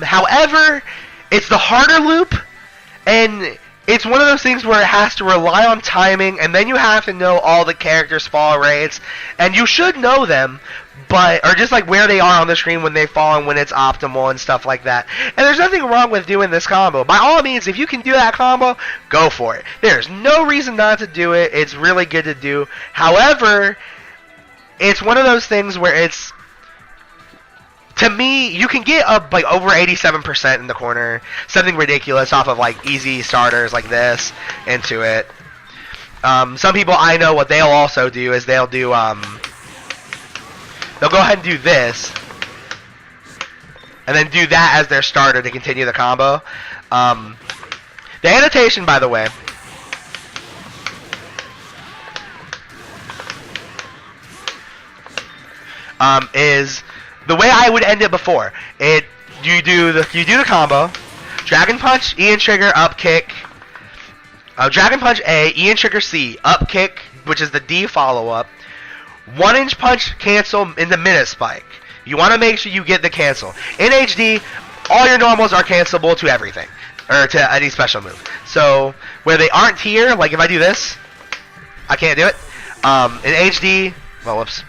A: However, it's the harder loop, and it's one of those things where it has to rely on timing, and then you have to know all the characters' fall rates, and you should know them, but or just like where they are on the screen when they fall and when it's optimal and stuff like that. And there's nothing wrong with doing this combo. By all means, if you can do that combo, go for it. There's no reason not to do it. It's really good to do. However, it's one of those things where it's, to me, you can get up like over 87% in the corner, something ridiculous off of like easy starters like this into it. Some people I know what they'll also do is they'll do they'll go ahead and do this, and then do that as their starter to continue the combo. The annotation, by the way, is the way I would end it before. You do the combo, Dragon Punch, Ian Trigger, up kick, Dragon Punch A, Ian Trigger C, up kick, which is the D follow up, 1-inch punch cancel in the minute spike. You want to make sure you get the cancel. In HD, all your normals are cancelable to everything, or to any special move. So where they aren't here, like if I do this, I can't do it. In HD, well, whoops.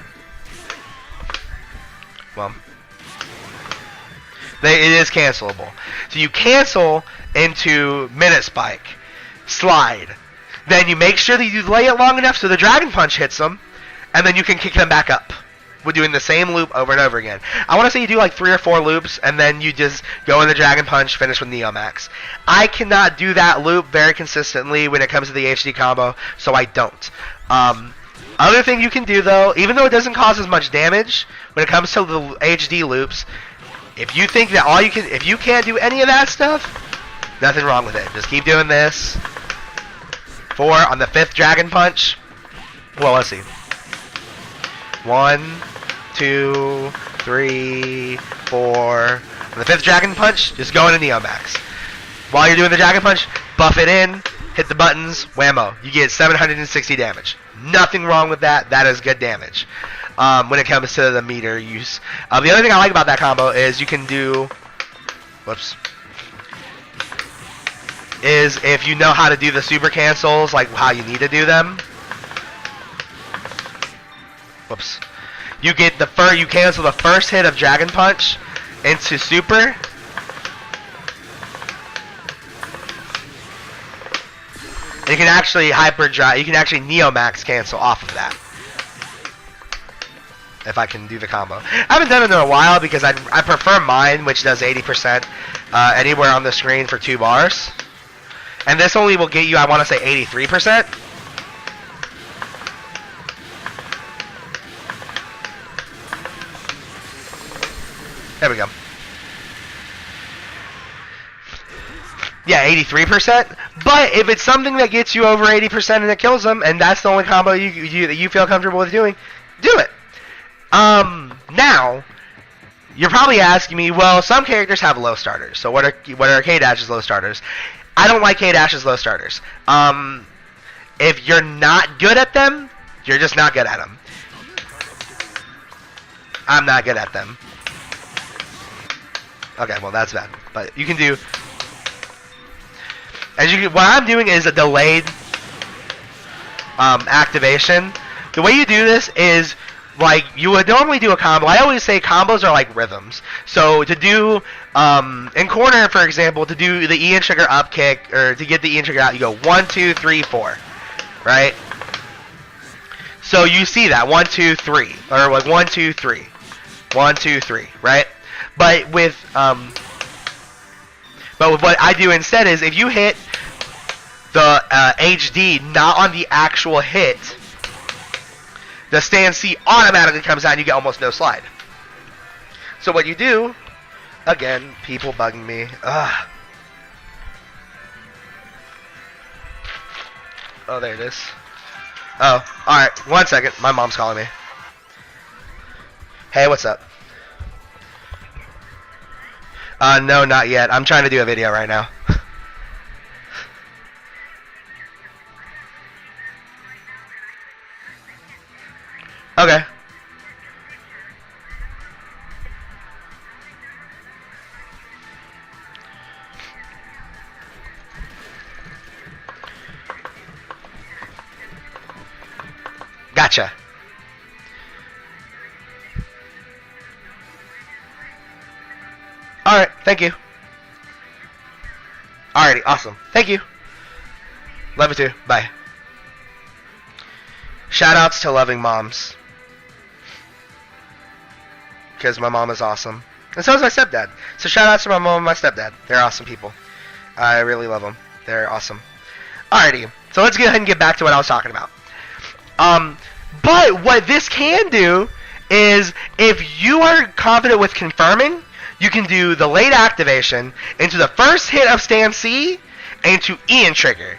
A: Well, it is cancelable. So you cancel into minute spike, slide. Then you make sure that you delay it long enough so the Dragon Punch hits them, and then you can kick them back up. We're doing the same loop over and over again. I want to say you do like 3 or 4 loops, and then you just go in the Dragon Punch, finish with Neo Max. I cannot do that loop very consistently when it comes to the HD combo, so I don't. Other thing you can do though, even though it doesn't cause as much damage when it comes to the HD loops, if you think that if you can't do any of that stuff, nothing wrong with it. Just keep doing this. 4 on the 5th Dragon Punch. Well, let's see. 1, 2, 3, 4. On the 5th Dragon Punch, just go into Neo Max. While you're doing the Dragon Punch, buff it in, hit the buttons, whammo. You get 760 damage. Nothing wrong with that. That is good damage. When it comes to the meter use. The other thing I like about that combo is you can do... Whoops. is if you know how to do the super cancels, like how you need to do them. Whoops. You get you cancel the first hit of Dragon Punch into super. You can actually hyperdrive. You can actually Neomax cancel off of that. If I can do the combo. I haven't done it in a while because I prefer mine, which does 80% anywhere on the screen for 2 bars. And this only will get you, I want to say, 83%. There we go. Yeah, 83%. But if it's something that gets you over 80% and it kills them, and that's the only combo that you feel comfortable with doing, do it. Now, you're probably asking me, well, some characters have low starters. So what are K-Dash's low starters? I don't like K-Dash's low starters. If you're not good at them, you're just not good at them. I'm not good at them. Okay, well that's bad. But you can do. What I'm doing is a delayed activation. The way you do this is like you would normally do a combo. I always say combos are like rhythms. So to do in corner, for example, to do the Ian Trigger up kick or to get the Ian Trigger out, you go 1, 2, 3, 4, right? So you see that 1, 2, 3, or like 1, 2, 3, 1, 2, 3, right? But with what I do instead is if you hit the HD not on the actual hit, the stand C automatically comes out and you get almost no slide. So what you do, again, people bugging me. Ugh. Oh, there it is. Oh, alright, 1 second. My mom's calling me. Hey, what's up? No, not yet. I'm trying to do a video right now. Okay. Gotcha. Alright, thank you. Alrighty, awesome. Thank you. Love you too. Bye. Shoutouts to loving moms. Because my mom is awesome. And so is my stepdad. So shoutouts to my mom and my stepdad. They're awesome people. I really love them. They're awesome. Alrighty. So let's go ahead and get back to what I was talking about. But what this can do is if you are confident with confirming, you can do the late activation into the first hit of stand C and into Ian Trigger.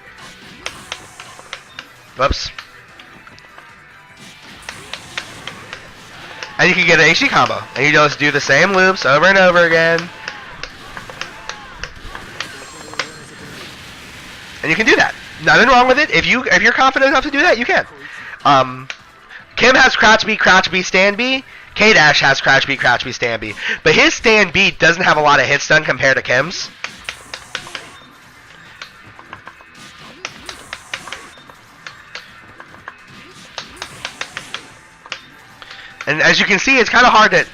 A: Whoops. And you can get an HD combo. And you just do the same loops over and over again. And you can do that. Nothing wrong with it. If you're confident enough to do that, you can. Kim has crouch B, stand B. K-Dash has crouch B, stand B. But his stand B doesn't have a lot of hits done compared to Kim's. And as you can see, it's kind of hard to...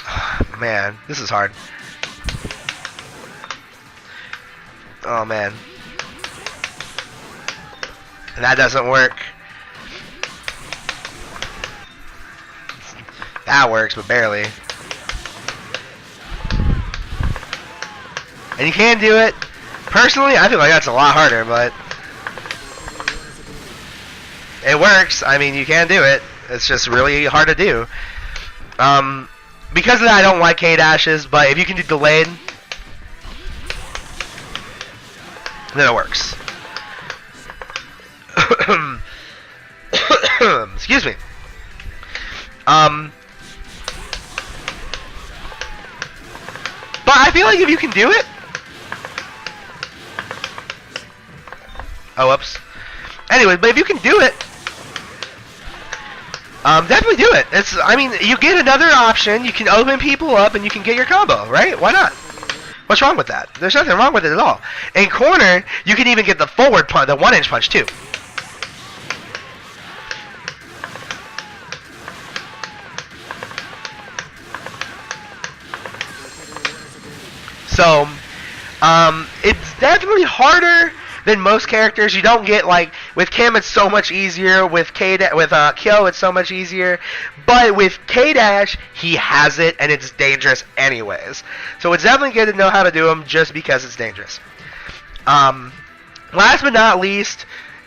A: Oh, man, this is hard. Oh, man. And that doesn't work. That works, but barely. And you can do it. Personally, I feel like that's a lot harder, but... It works. I mean, you can do it. It's just really hard to do. Because of that, I don't like K-Dashes, but if you can do delayed, then it works. Excuse me. But I feel like if you can do it... Oh, whoops. Anyway, but if you can do it, definitely do it. I mean, you get another option. You can open people up and you can get your combo, right? Why not? What's wrong with that? There's nothing wrong with it at all. In corner, you can even get the forward punch, the 1-inch punch too. So, it's definitely harder than most characters. You don't get, like, with Kim it's so much easier, with Kyo it's so much easier, but with K-Dash, he has it, and it's dangerous anyways. So it's definitely good to know how to do them just because it's dangerous. Last but not least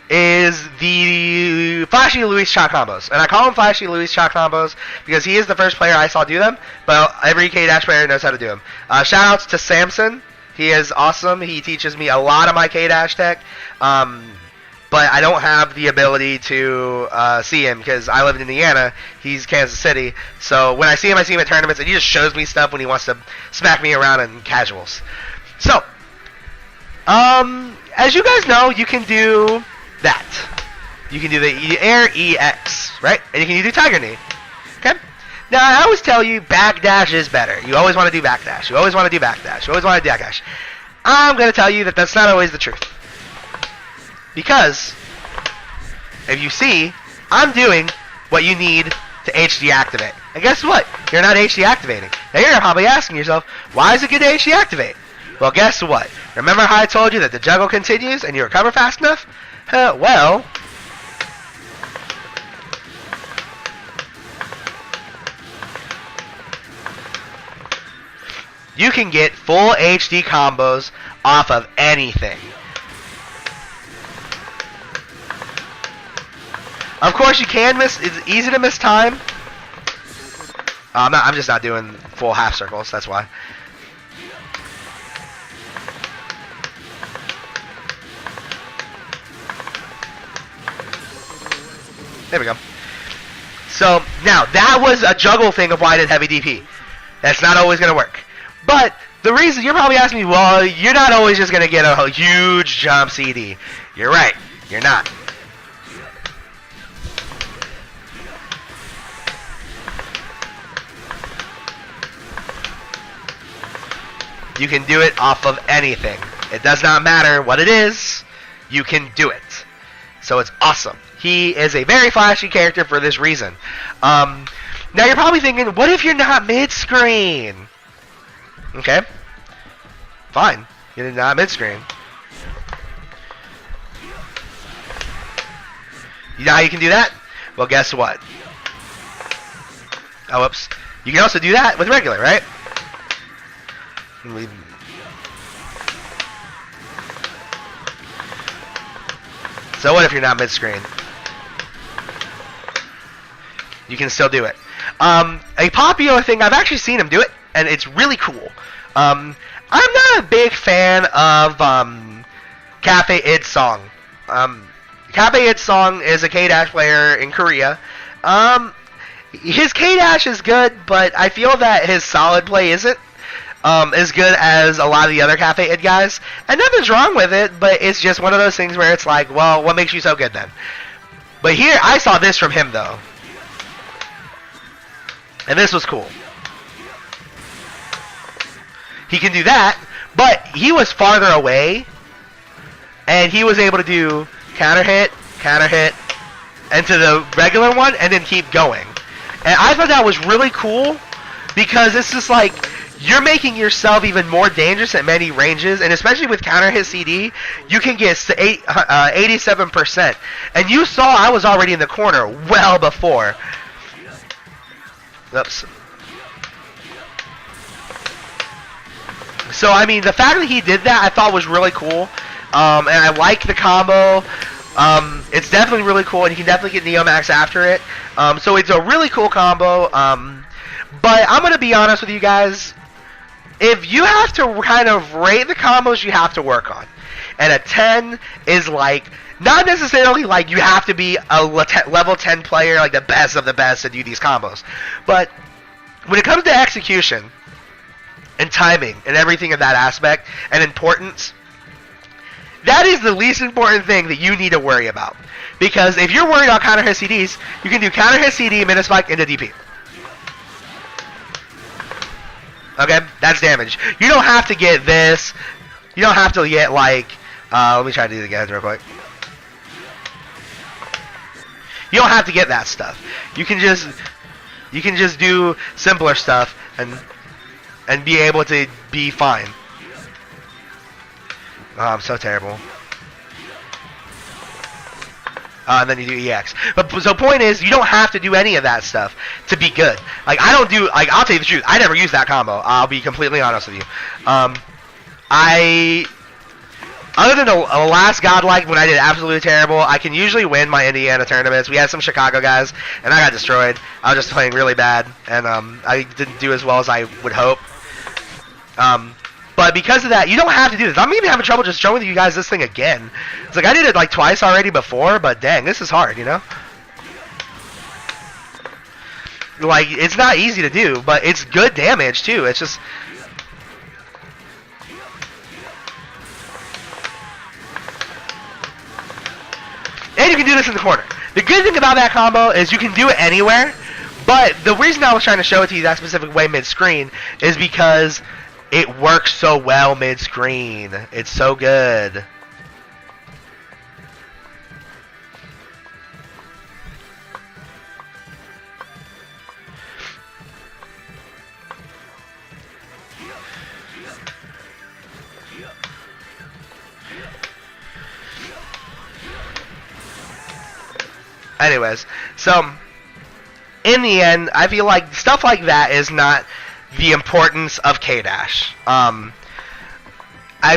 A: is the Flashy Luis Chalk combos. And I call him Flashy Luis Chalk combos because he is the first player I saw do them, but every K-Dash player knows how to do them. Shoutouts to Samson. He is awesome. He teaches me a lot of my K-Dash tech, but I don't have the ability to see him because I live in Indiana. He's Kansas City. So when I see him at tournaments, and he just shows me stuff when he wants to smack me around in casuals. So, as you guys know, you can do that. You can do the Air EX, right? And you can do Tiger Knee. Okay? Now, I always tell you, backdash is better. You always want to do backdash. You always want to do backdash. You always want to do backdash. I'm going to tell you that that's not always the truth. Because, if you see, I'm doing what you need to HD activate. And guess what? You're not HD activating. Now, you're probably asking yourself, why is it good to HD activate? Well, guess what? Remember how I told you that the juggle continues and you recover fast enough? Well, you can get full HD combos off of anything. Of course, you can miss. It's easy to miss time. I'm just not doing full half circles. That's why. There we go. So, now, that was a juggle thing of why I did heavy DP. That's not always going to work. But, the reason, you're probably asking me, well, you're not always just going to get a huge jump CD. You're right. You're not. You can do it off of anything. It does not matter what it is. You can do it. So it's awesome. He is a very flashy character for this reason. Now you're probably thinking, what if you're not mid-screen? Okay. Fine. You're not mid-screen. You know how you can do that? Well, guess what? Oh, whoops. You can also do that with regular, right? So what if you're not mid-screen? You can still do it. A popular thing, I've actually seen him do it, and it's really cool. I'm not a big fan of Cafe Id Song. Cafe Id Song is a K-Dash player in Korea. His K-Dash is good, but I feel that his solid play isn't as good as a lot of the other Cafe Id guys. And nothing's wrong with it, but it's just one of those things where it's like, well, what makes you so good then? But here, I saw this from him, though. And this was cool. He can do that, but he was farther away, and he was able to do counter hit, and to the regular one, and then keep going. And I thought that was really cool, because it's just like, you're making yourself even more dangerous at many ranges, and especially with counter hit CD, you can get 87%. And you saw I was already in the corner well before. Oops. So, I mean, the fact that he did that I thought was really cool. And I like the combo. It's definitely really cool, and you can definitely get Neomax after it. So it's a really cool combo. But I'm going to be honest with you guys. If you have to kind of rate the combos you have to work on, and a 10 is like, not necessarily like you have to be a level 10 player, like the best of the best to do these combos. But when it comes to execution and timing and everything of that aspect and importance, that is the least important thing that you need to worry about. Because if you're worried about counter hit CDs, you can do counter hit CD, minute spike, into DP. Okay, that's damage. You don't have to get this. You don't have to get like. Let me try to do it again real quick. You don't have to get that stuff. You can just do simpler stuff and be able to be fine. Oh, I'm so terrible. And then you do EX. But so point is, you don't have to do any of that stuff to be good. Like I don't do. Like I'll tell you the truth. I never use that combo. I'll be completely honest with you. Other than the last Godlike when I did absolutely terrible, I can usually win my Indiana tournaments. We had some Chicago guys, and I got destroyed. I was just playing really bad, and I didn't do as well as I would hope. But because of that, you don't have to do this. I'm even having trouble just showing you guys this thing again. It's like I did it like twice already before, but dang, this is hard, you know? Like, it's not easy to do, but it's good damage, too. It's just... And you can do this in the corner. The good thing about that combo is you can do it anywhere, but the reason I was trying to show it to you that specific way mid-screen is because it works so well mid-screen. It's so good. Anyways, so in the end, I feel like stuff like that is not the importance of K-Dash. I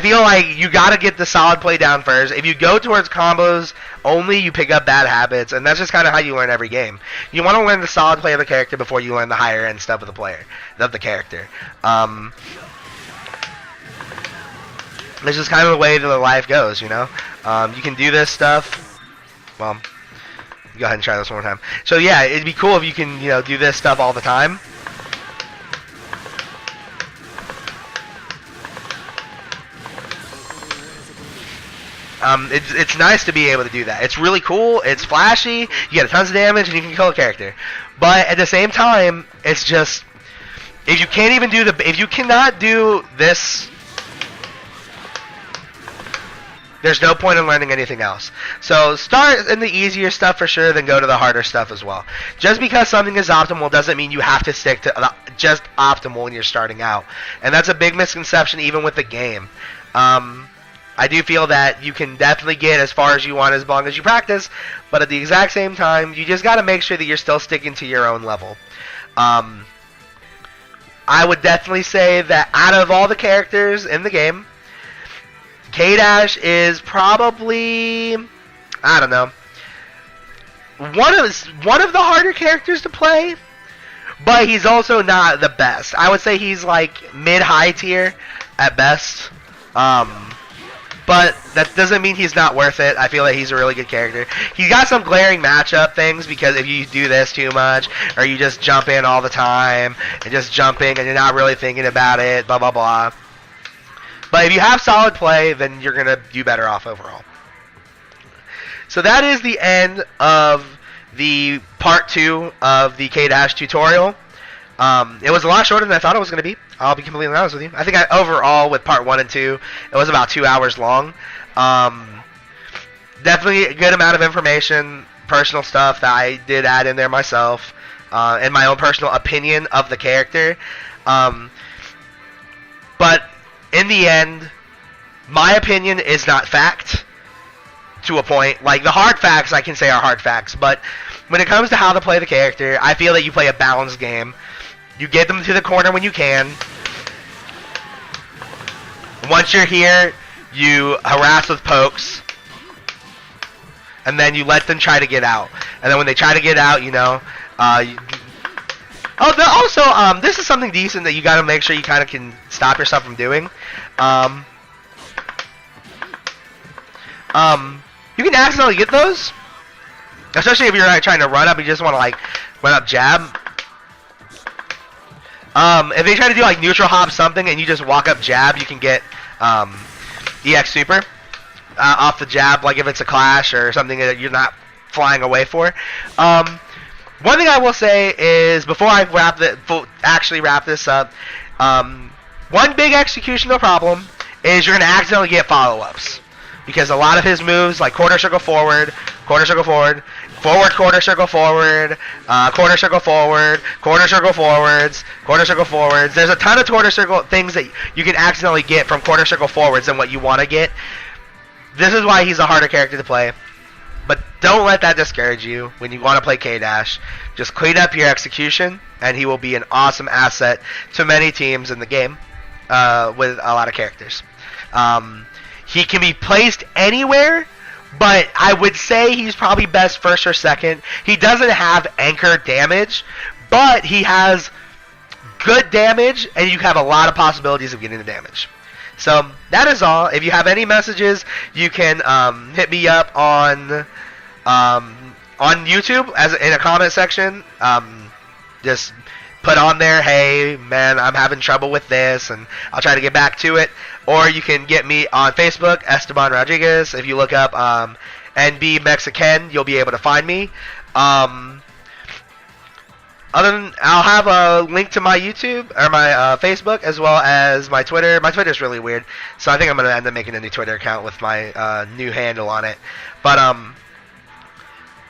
A: feel like you gotta get the solid play down first. If you go towards combos only, you pick up bad habits, and that's just kind of how you learn every game. You want to learn the solid play of the character before you learn the higher end stuff of the character. This is kind of the way that life goes, you know. You can do this stuff. Well, go ahead and try this one more time. So yeah, it'd be cool if you can, do this stuff all the time. It's nice to be able to do that. It's really cool. It's flashy. You get tons of damage, and you can kill a character. But at the same time, it's just if you cannot do this, there's no point in learning anything else. So start in the easier stuff for sure, then go to the harder stuff as well. Just because something is optimal doesn't mean you have to stick to just optimal when you're starting out. And that's a big misconception even with the game. I do feel that you can definitely get as far as you want as long as you practice, but at the exact same time, you just got to make sure that you're still sticking to your own level. I would definitely say that out of all the characters in the game, K-Dash is probably, I don't know, one of the harder characters to play, but he's also not the best. I would say he's like mid-high tier at best. But that doesn't mean he's not worth it. I feel like he's a really good character. He's got some glaring matchup things because if you do this too much, or you just jump in all the time, and just jumping and you're not really thinking about it, blah, blah, blah. But if you have solid play, then you're going to do better off overall. So that is the end of the part 2 of the K-Dash tutorial. It was a lot shorter than I thought it was going to be. I'll be completely honest with you. I think overall with part 1 and 2, it was about 2 hours long. Definitely a good amount of information, personal stuff that I did add in there myself, and my own personal opinion of the character. But in the end, my opinion is not fact to a point. Like, the hard facts I can say are hard facts, but when it comes to how to play the character, I feel that you play a balanced game. You get them to the corner when you can. Once you're here, you harass with pokes. And then you let them try to get out. And then when they try to get out, also, this is something decent that you gotta make sure you kind of can stop yourself from doing. You can accidentally get those. Especially if you're trying to run up and you just want to, run up jab. If they try to do neutral hop something and you just walk up jab, you can get EX super off the jab, like if it's a clash or something that you're not flying away for. One thing I will say is before I actually wrap this up, One big executional problem is you're going to accidentally get follow-ups. Because a lot of his moves, like quarter circle forward, forward, quarter circle forward, quarter circle forward, quarter circle forwards, quarter circle forwards. There's a ton of quarter circle things that you can accidentally get from quarter circle forwards than what you want to get. This is why he's a harder character to play. But don't let that discourage you when you want to play K-Dash. Just clean up your execution, and he will be an awesome asset to many teams in the game with a lot of characters. He can be placed anywhere, but I would say he's probably best first or second. He doesn't have anchor damage, but he has good damage, and you have a lot of possibilities of getting the damage. So that is all. If you have any messages, you can hit me up on YouTube as in a comment section. Just put on there, hey man, I'm having trouble with this, and I'll try to get back to it. Or you can get me on Facebook, Esteban Rodriguez. If you look up NB Mexican, you'll be able to find me. Other than, I'll have a link to my YouTube or my Facebook as well as my Twitter. My Twitter's really weird, so I think I'm gonna end up making a new Twitter account with my new handle on it. But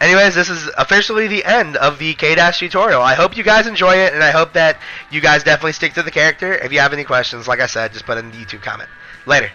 A: anyways, this is officially the end of the K-Dash tutorial. I hope you guys enjoy it, and I hope that you guys definitely stick to the character. If you have any questions, like I said, just put in the YouTube comment. Later.